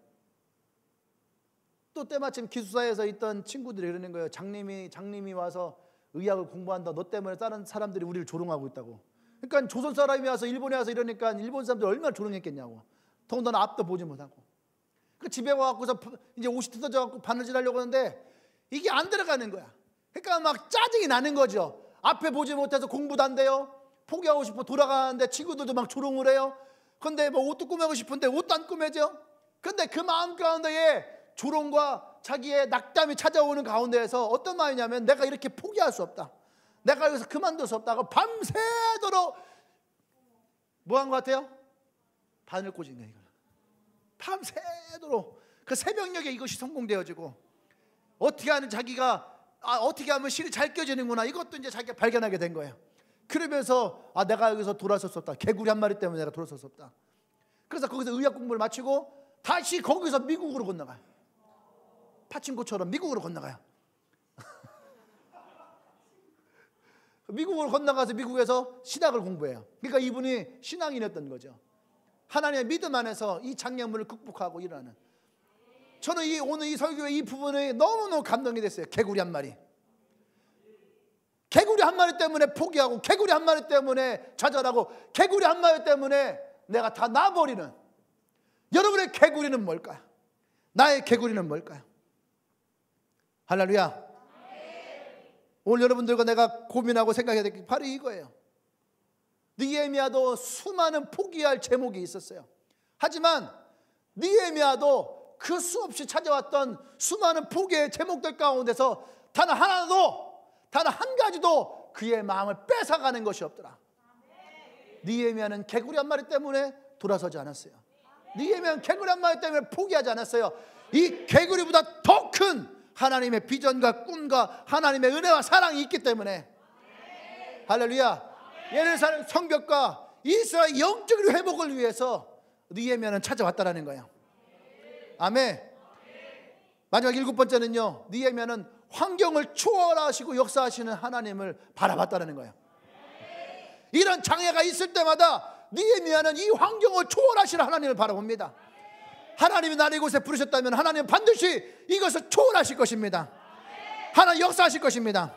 [SPEAKER 1] 또 때마침 기숙사에서 있던 친구들이 그러는 거예요. 장님이 와서 의학을 공부한다. 너 때문에 다른 사람들이 우리를 조롱하고 있다고. 그러니까 조선 사람이 와서 일본에 와서 이러니까 일본 사람들이 얼마나 조롱했겠냐고. 더군다나 앞도 보지 못하고. 그 집에 와갖고서 이제 옷이 뜯어져갖고 바느질하려고 하는데 이게 안 들어가는 거야. 그러니까 막 짜증이 나는 거죠. 앞에 보지 못해서 공부도 안 돼요. 포기하고 싶어 돌아가는데 친구들도 막 조롱을 해요. 근데 뭐 옷도 꾸미고 싶은데 옷도 안 꾸며져. 근데 그 마음 가운데에 조롱과 자기의 낙담이 찾아오는 가운데에서 어떤 마음이냐면 내가 이렇게 포기할 수 없다, 내가 여기서 그만둘 수 없다고 밤새도록 뭐 한 것 같아요? 바늘 꽂은 거예요. 밤새도록 그 새벽녘에 이것이 성공되어지고 어떻게 하면 자기가 어떻게 하면 실이 잘 껴지는구나, 이것도 이제 자기가 발견하게 된 거예요. 그러면서 내가 여기서 돌아설 수 없다, 개구리 한 마리 때문에 내가 돌아설 수 없다. 그래서 거기서 의학 공부를 마치고 다시 거기서 미국으로 건너가요. 파친코처럼 미국으로 건너가요. 미국으로 건너가서 미국에서 신학을 공부해요. 그러니까 이분이 신앙인이었던 거죠. 하나님의 믿음 안에서 이 장애물을 극복하고 일어나는. 저는 오늘 이 설교의 이 부분에 너무너무 감동이 됐어요. 개구리 한 마리. 개구리 한 마리 때문에 포기하고, 개구리 한 마리 때문에 좌절하고, 개구리 한 마리 때문에 내가 다 놔버리는 여러분의 개구리는 뭘까요? 나의 개구리는 뭘까요? 할렐루야. 오늘 여러분들과 내가 고민하고 생각해야 될 게 바로 이거예요. 느헤미야도 수많은 포기할 제목이 있었어요. 하지만 느헤미야도 그 수없이 찾아왔던 수많은 포기의 제목들 가운데서 단 한 가지도 그의 마음을 뺏어가는 것이 없더라. 느헤미야는 개구리 한 마리 때문에 돌아서지 않았어요. 느헤미야는 개구리 한 마리 때문에 포기하지 않았어요. 이 개구리보다 더 큰 하나님의 비전과 꿈과 하나님의 은혜와 사랑이 있기 때문에. 할렐루야. 예루살렘 성벽과 이스라엘 영적인 회복을 위해서 느헤미야는 찾아왔다라는 거예요. 아멘. 마지막 7번째는요, 느헤미야는 환경을 초월하시고 역사하시는 하나님을 바라봤다는 거예요. 이런 장애가 있을 때마다 느헤미야는 이 환경을 초월하시는 하나님을 바라봅니다. 하나님이 나를 이곳에 부르셨다면 하나님은 반드시 이것을 초월하실 것입니다. 하나님 역사하실 것입니다.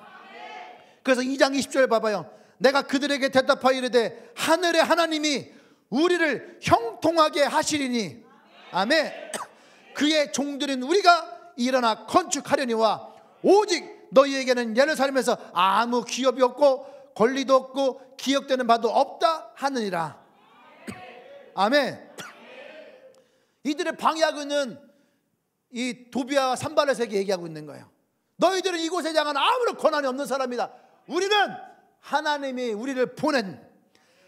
[SPEAKER 1] 그래서 2장 20절 봐봐요. 내가 그들에게 대답하여 이르되 하늘의 하나님이 우리를 형통하게 하시리니. 아멘. 그의 종들인 우리가 일어나 건축하려니와 오직 너희에게는 예루살렘에서 아무 기업이 없고 권리도 없고 기억되는 바도 없다 하느니라. 아멘. 이들의 방해하고 있는 이 도비아와 산발렛에게 얘기하고 있는 거예요. 너희들은 이곳에 향한 아무런 권한이 없는 사람이다. 우리는 하나님이 우리를 보낸,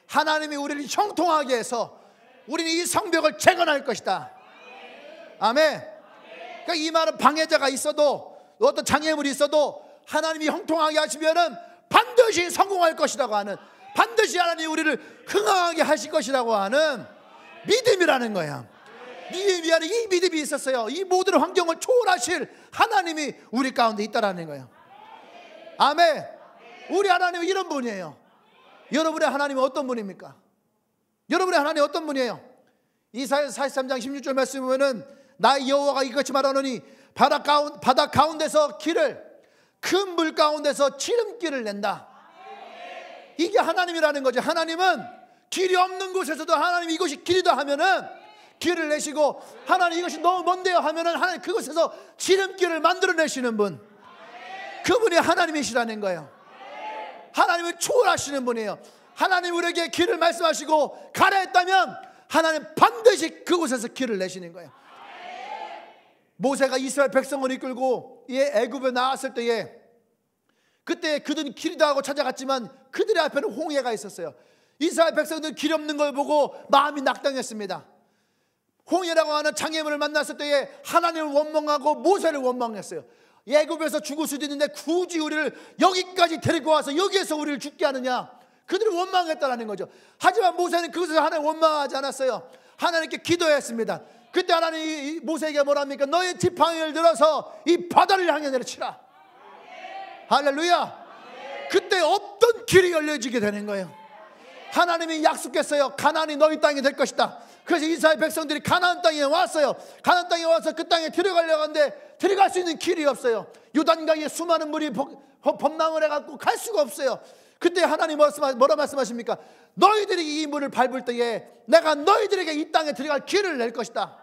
[SPEAKER 1] 하나님이 우리를 형통하게 해서 우리는 이 성벽을 재건할 것이다. 아멘. 그러니까 이 말은 방해자가 있어도, 어떤 장애물이 있어도 하나님이 형통하게 하시면은 반드시 성공할 것이라고 하는, 반드시 하나님이 우리를 흥황하게 하실 것이라고 하는 믿음이라는 거야. 이 믿음이 있었어요. 이 모든 환경을 초월하실 하나님이 우리 가운데 있다라는 거예요. 아멘. 우리 하나님은 이런 분이에요. 여러분의 하나님은 어떤 분입니까? 여러분의 하나님은 어떤 분이에요? 이사야서 43장 16절 말씀 보면은 나의 여호와가 이같이 말하노니 바다 가운데서 길을, 큰 물 가운데서 지름길을 낸다. 이게 하나님이라는 거죠. 하나님은 길이 없는 곳에서도 하나님 이것이 길이다 하면은 길을 내시고, 하나님 이것이 너무 먼데요 하면은 하나님 그곳에서 지름길을 만들어내시는 분, 그분이 하나님이시라는 거예요. 하나님은 초월하시는 분이에요. 하나님 우리에게 길을 말씀하시고 가라 했다면 하나님 반드시 그곳에서 길을 내시는 거예요. 모세가 이스라엘 백성을 이끌고 애굽에 나왔을 때에, 그때 그들은 길이다 하고 찾아갔지만 그들의 앞에는 홍해가 있었어요. 이스라엘 백성들은 길 없는 걸 보고 마음이 낙당했습니다. 홍해라고 하는 장애물을 만났을 때에 하나님을 원망하고 모세를 원망했어요. 애굽에서 죽을 수도 있는데 굳이 우리를 여기까지 데리고 와서 여기에서 우리를 죽게 하느냐, 그들을 원망했다는 거죠. 하지만 모세는 그것을 하나님 원망하지 않았어요. 하나님께 기도했습니다. 그때 하나님이 모세에게 뭐랍니까? 너의 지팡이를 들어서 이 바다를 향해 내려치라. 할렐루야. 그때 없던 길이 열려지게 되는 거예요. 하나님이 약속했어요. 가나안이 너희 땅이 될 것이다. 그래서 이스라엘 백성들이 가나안 땅에 왔어요. 가나안 땅에 와서 그 땅에 들어가려고 하는데 들어갈 수 있는 길이 없어요. 요단강에 수많은 물이 범람을 해갖고 갈 수가 없어요. 그때 하나님 뭐라 말씀하십니까? 너희들이 이 물을 밟을 때에 내가 너희들에게 이 땅에 들어갈 길을 낼 것이다.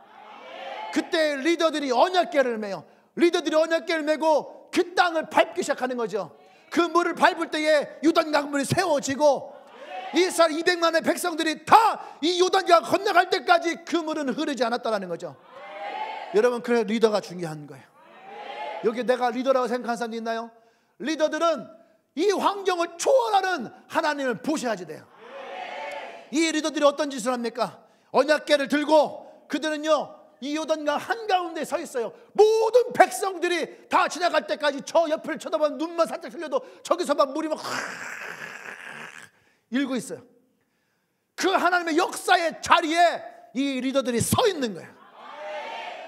[SPEAKER 1] 그때 리더들이 언약궤를 메요. 리더들이 언약궤를 메고 그 땅을 밟기 시작하는 거죠. 그 물을 밟을 때에 요단강물이 세워지고 이스라엘 200만의 백성들이 다 이 요단강 건너갈 때까지 그 물은 흐르지 않았다는 거죠. 여러분, 그래 리더가 중요한 거예요. 여기 내가 리더라고 생각하는 사람도 있나요? 리더들은 이 환경을 초월하는 하나님을 보셔야지 돼요. 이 리더들이 어떤 짓을 합니까? 언약궤를 들고 그들은요 이 요단강 한가운데 서 있어요. 모든 백성들이 다 지나갈 때까지 저 옆을 쳐다보면 눈만 살짝 흘려도 저기서 막 물이 막 일고 있어요. 그 하나님의 역사의 자리에 이 리더들이 서 있는 거예요.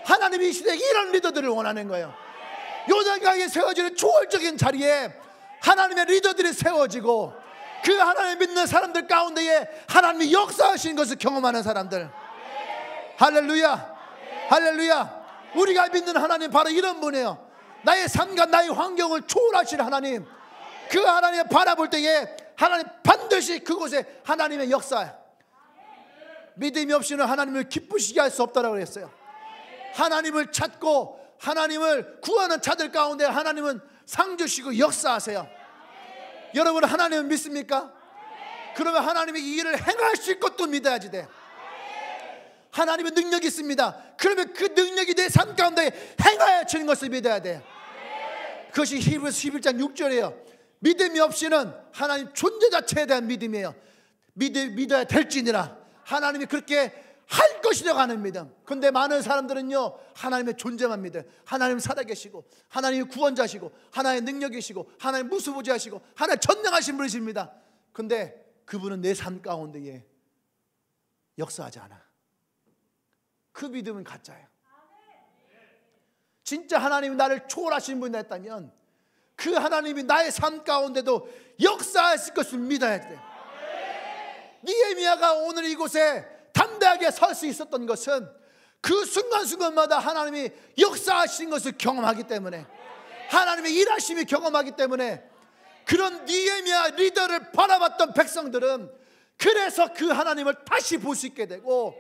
[SPEAKER 1] 하나님이 이 시대에 이런 리더들을 원하는 거예요. 요단강에 세워지는 초월적인 자리에 하나님의 리더들이 세워지고 그 하나님 믿는 사람들 가운데에 하나님이 역사하시는 것을 경험하는 사람들. 할렐루야, 할렐루야. 우리가 믿는 하나님 바로 이런 분이에요. 나의 삶과 나의 환경을 초월하시는 하나님. 그 하나님을 바라볼 때에 하나님 반드시 그곳에 하나님의 역사. 믿음이 없이는 하나님을 기쁘시게 할 수 없다라고 그랬어요. 하나님을 찾고 하나님을 구하는 자들 가운데 하나님은 상 주시고 역사하세요. 여러분, 하나님을 믿습니까? 그러면 하나님이 이 일을 행하실 것도 믿어야지 돼. 하나님의 능력이 있습니다. 그러면 그 능력이 내 삶 가운데 행하여지는 것을 믿어야 돼. 그것이 히브리서 11장 6절이에요. 믿음이 없이는 하나님 존재 자체에 대한 믿음이에요. 믿어야 될지니라. 하나님이 그렇게 할 것이라고 하는 믿음. 그런데 많은 사람들은요 하나님의 존재만 믿어요. 하나님 살아계시고 하나님이 구원자시고 하나님의 능력이시고 하나님 무수부지하시고 하나님 전능하신 분이십니다. 그런데 그분은 내 삶 가운데에 역사하지 않아. 그 믿음은 가짜예요. 진짜 하나님이 나를 초월하신 분이 됐다면 그 하나님이 나의 삶 가운데도 역사하실 것을 믿어야 돼. 느헤미야가 오늘 이곳에 담대하게 설 수 있었던 것은 그 순간순간마다 하나님이 역사하신 것을 경험하기 때문에, 하나님의 일하심이 경험하기 때문에, 그런 느헤미야 리더를 바라봤던 백성들은 그래서 그 하나님을 다시 볼 수 있게 되고,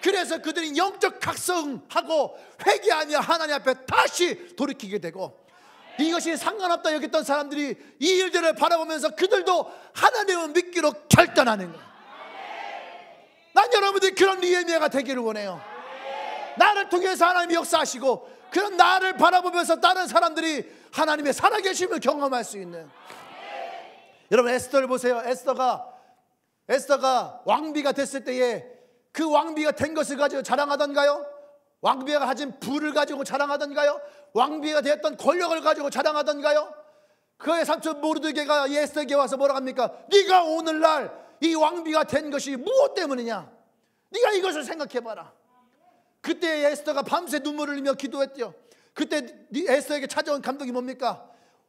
[SPEAKER 1] 그래서 그들이 영적 각성하고 회개하며 하나님 앞에 다시 돌이키게 되고, 이것이 상관없다 여겼던 사람들이 이 일들을 바라보면서 그들도 하나님을 믿기로 결단하는 거예요. 난 여러분들이 그런 느헤미야가 되기를 원해요. 나를 통해서 하나님이 역사하시고 그런 나를 바라보면서 다른 사람들이 하나님의 살아계심을 경험할 수 있는, 여러분 에스더를 보세요. 에스더가 왕비가 됐을 때에 그 왕비가 된 것을 가지고 자랑하던가요? 왕비가 가진 부를 가지고 자랑하던가요? 왕비가 되었던 권력을 가지고 자랑하던가요? 그의 삼촌 모르드게가 에스더에게 와서 뭐라고 합니까? 네가 오늘날 이 왕비가 된 것이 무엇 때문이냐? 네가 이것을 생각해봐라. 그때 에스더가 밤새 눈물을 흘리며 기도했대요. 그때 에스더에게 찾아온 감동이 뭡니까?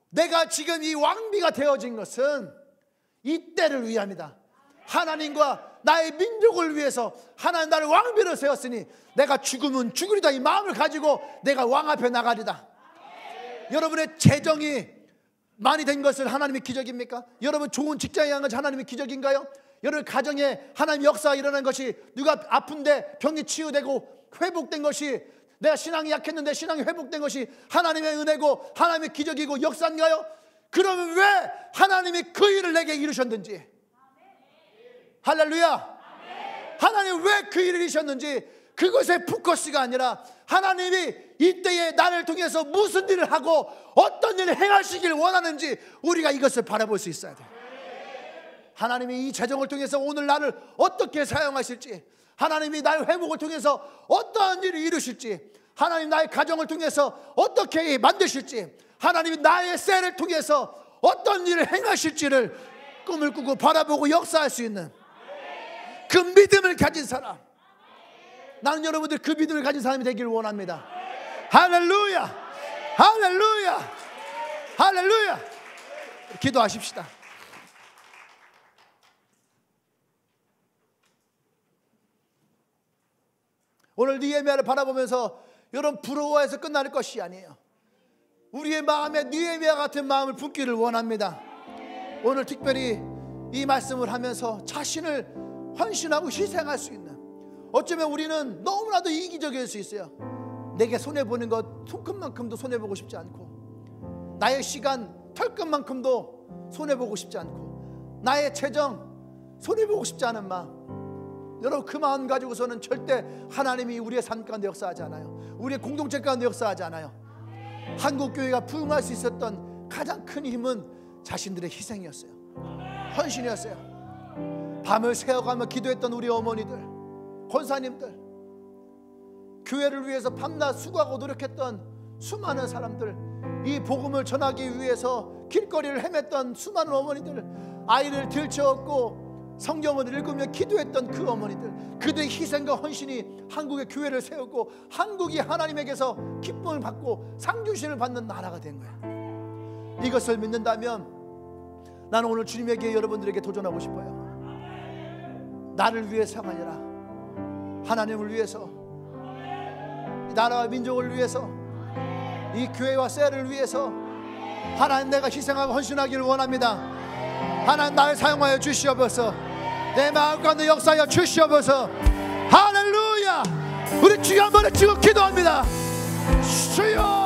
[SPEAKER 1] 내가 지금 이 왕비가 되어진 것은 이 때를 위함이다. 하나님과 나의 민족을 위해서 하나님 나를 왕비로 세웠으니 내가 죽으면 죽으리다 이 마음을 가지고 내가 왕 앞에 나가리다. 여러분의 재정이 많이 된 것은 하나님의 기적입니까? 여러분 좋은 직장에 간 것이 하나님의 기적인가요? 여러분 가정에 하나님의 역사가 일어난 것이 누가 아픈데 병이 치유되고 회복된 것이, 내가 신앙이 약했는데 신앙이 회복된 것이 하나님의 은혜고 하나님의 기적이고 역사인가요? 그러면 왜 하나님이 그 일을 내게 이루셨는지, 할렐루야, 하나님 왜 그 일을 이루셨는지 그것의 포커스가 아니라 하나님이 이때에 나를 통해서 무슨 일을 하고 어떤 일을 행하시길 원하는지 우리가 이것을 바라볼 수 있어야 돼요. 하나님이 이 재정을 통해서 오늘 나를 어떻게 사용하실지, 하나님이 나의 회복을 통해서 어떠한 일을 이루실지, 하나님 나의 가정을 통해서 어떻게 만드실지, 하나님이 나의 셀을 통해서 어떤 일을 행하실지를 꿈을 꾸고 바라보고 역사할 수 있는 그 믿음을 가진 사람, 나는 여러분들 그 믿음을 가진 사람이 되기를 원합니다. 할렐루야, 할렐루야, 할렐루야. 기도하십시다. 오늘 느헤미야를 바라보면서 여러분 부러워해서 끝날 것이 아니에요. 우리의 마음에 느헤미야 같은 마음을 품기를 원합니다. 오늘 특별히 이 말씀을 하면서 자신을 헌신하고 희생할 수 있는, 어쩌면 우리는 너무나도 이기적일 수 있어요. 내게 손해보는 것 손끝만큼도 손해보고 싶지 않고, 나의 시간 털끝만큼도 손해보고 싶지 않고, 나의 재정 손해보고 싶지 않은 마음, 여러분 그 마음 가지고서는 절대 하나님이 우리의 삶 가운데 역사하지 않아요. 우리의 공동체 가운데 역사하지 않아요. 한국교회가 부흥할 수 있었던 가장 큰 힘은 자신들의 희생이었어요. 헌신이었어요. 밤을 새어가며 기도했던 우리 어머니들, 권사님들, 교회를 위해서 밤낮 수고하고 노력했던 수많은 사람들, 이 복음을 전하기 위해서 길거리를 헤맸던 수많은 어머니들, 아이를 들쳐업고 성경을 읽으며 기도했던 그 어머니들, 그들의 희생과 헌신이 한국의 교회를 세우고 한국이 하나님에게서 기쁨을 받고 상주신을 받는 나라가 된 거야. 이것을 믿는다면 나는 오늘 주님에게 여러분들에게 도전하고 싶어요. 나를 위해서가 아니라 하나님을 위해서, 이 나라와 민족을 위해서, 이 교회와 셀을 위해서 하나님 내가 희생하고 헌신하기를 원합니다. 하나님 나를 사용하여 주시옵소서. 내 마음 가운데 역사하여 주시옵소서. 할렐루야. 우리 주여 한번 외치고 기도합니다. 주여.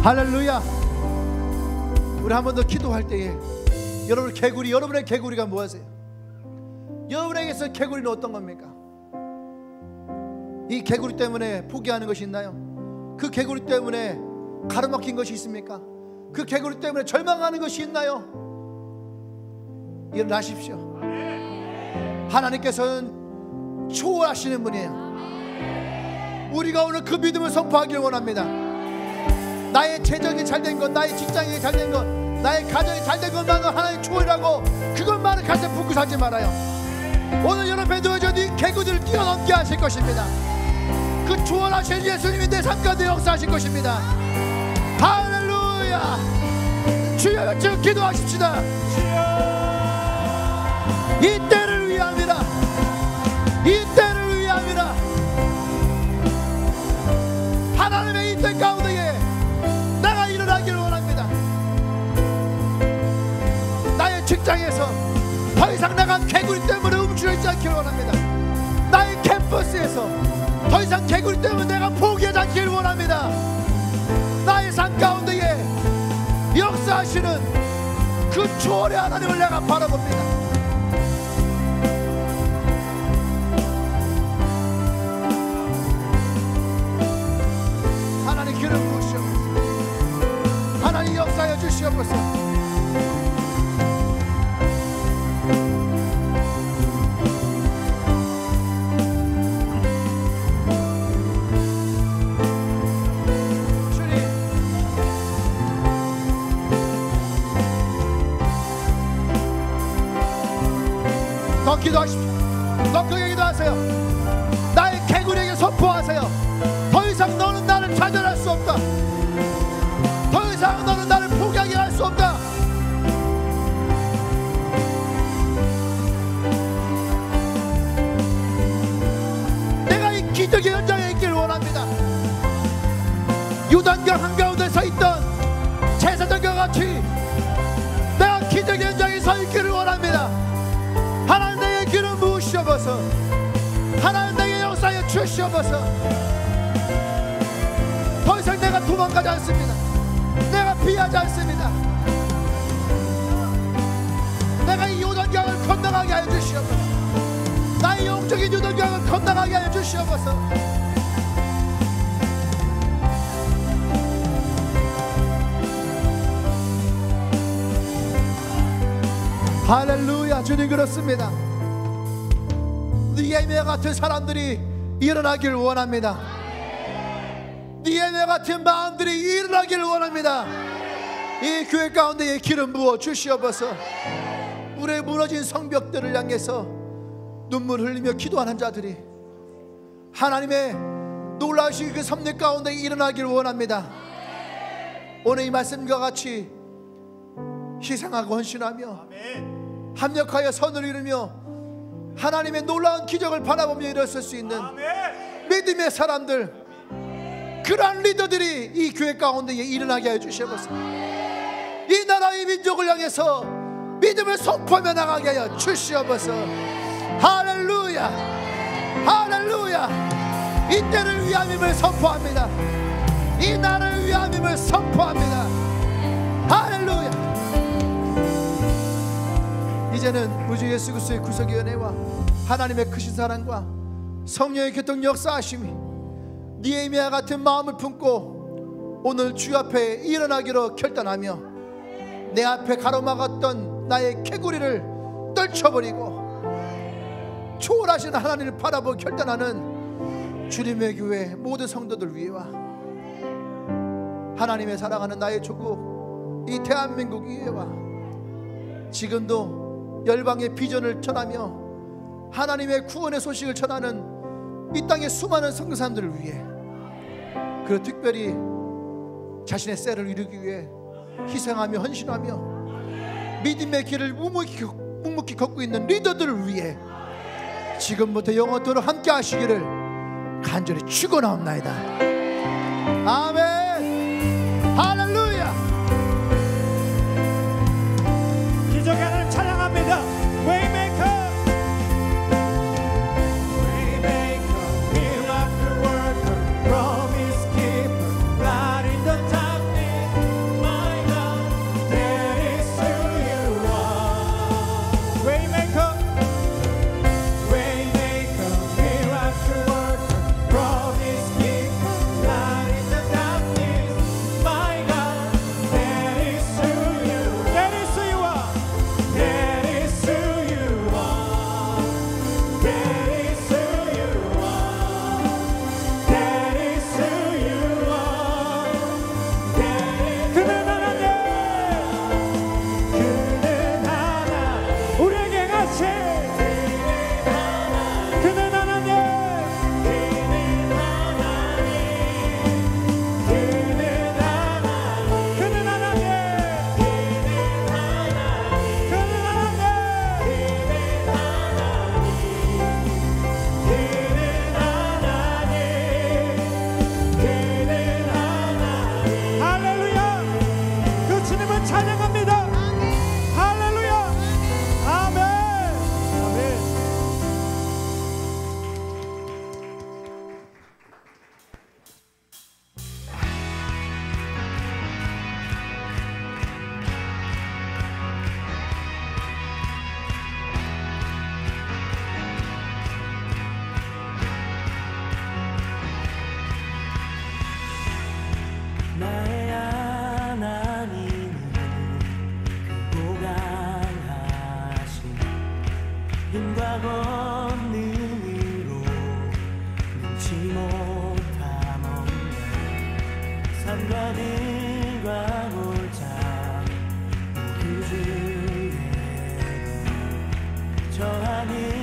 [SPEAKER 1] 할렐루야. 우리 한 번 더 기도할 때에 여러분의 개구리가 뭐하세요? 여러분에게서 개구리는 어떤 겁니까? 이 개구리 때문에 포기하는 것이 있나요? 그 개구리 때문에 가로막힌 것이 있습니까? 그 개구리 때문에 절망하는 것이 있나요? 일어나십시오. 하나님께서는 초월하시는 분이에요. 우리가 오늘 그 믿음을 선포하기를 원합니다. 나의 재정이 잘된 것, 나의 직장이 잘된 것, 나의 가정이 잘된 것만은 하나님 초월하고 그것만은 가슴 붓고 살지 말아요. 오늘 여러분의 놓여진 개구리를 뛰어넘게 하실 것입니다. 그 초월하신 예수님이 내 삶 가운데 역사하실 것입니다. 할렐루야. 주여, 지금 기도하십시다. 이 때를 위함이라. 이 때를 위함이라. 하나님의 이 때 가운데에 내가 일어나기를 원합니다. 나의 직장에서 더 이상 내가 개구리 때문에 움츠러있지 않기를 원합니다. 나의 캠퍼스에서 더 이상 개구리 때문에 내가 포기하지 않기를 원합니다. 나의 삶 가운데에 역사하시는 그 초월의 하나님을 내가 바라봅니다. 하나님 기름 부으시옵소서. 하나님 역사하여 주시옵소서. 더 기도하십시오. 더 크게 기도하세요. 나의 개구리에게 선포하세요. 더 이상 너는 나를 좌절할 수 없다. 더 이상 너는 나를 포기하게 할 수 없다. 내가 이 기적의 현장에 있기를 원합니다. 요단강 한가운데 서 있던 제사장과 같이 내가 기적의 현장에 서 있기를 원합니다. 하나님 내게 기름 부으시옵소서. 하나님 내게 역사해 주시옵소서. 더 이상 내가 도망가지 않습니다. 내가 피하지 않습니다. 내가 이 요단강을 건너가게 하여 주시옵소서. 나의 영적인 요단강을 건너가게 하여 주시옵소서. 할렐루야. 주님 그렇습니다. 니에미야 같은 사람들이 일어나기를 원합니다. 니에미야 같은 마음들이 일어나기를 원합니다. 이 교회 가운데에 기름 부어 주시옵소서. 우리의 무너진 성벽들을 향해서 눈물 흘리며 기도하는 자들이 하나님의 놀라우신 그 섭리 가운데 일어나기를 원합니다. 오늘 이 말씀과 같이 희생하고 헌신하며 합력하여 선을 이루며 하나님의 놀라운 기적을 바라보며 일어설 수 있는 믿음의 사람들, 그러한 리더들이 이 교회 가운데에 일어나게 하여 주시옵소서. 이 나라의 민족을 향해서 믿음을 선포하며 나가게 하여 주시옵소서. 할렐루야. 할렐루야. 이 때를 위함임을 선포합니다. 이 나라를 위함임을 선포합니다. 할렐루야. 이제는 우주 예수 그리스도의 구속의 은혜와 하나님의 크신 사랑과 성령의 교통 역사하심이 니에미야 같은 마음을 품고 오늘 주 앞에 일어나기로 결단하며 내 앞에 가로막았던 나의 개구리를 떨쳐버리고 초월하신 하나님을 바라보고 결단하는 주님의 교회 모든 성도들 위에와 하나님의 사랑하는 나의 조국 이 대한민국 위에와 지금도 열방의 비전을 전하며 하나님의 구원의 소식을 전하는 이 땅의 수많은 성도사람들을 위해, 그리고 특별히 자신의 셀을 이루기 위해 희생하며 헌신하며 믿음의 길을 묵묵히 걷고 있는 리더들을 위해 지금부터 영원토록 함께 하시기를 간절히 축원하옵나이다. 아멘. 할렐루야.
[SPEAKER 2] 기적의 하나님 찬양합니다. Waymaker, Waymaker, miracle worker, promise keeper, light in the darkness, my God, that is who you are. Waymaker,
[SPEAKER 3] 권능으로 능치 못함 없네. 산과 들과 골짜 모두 주의 저 하늘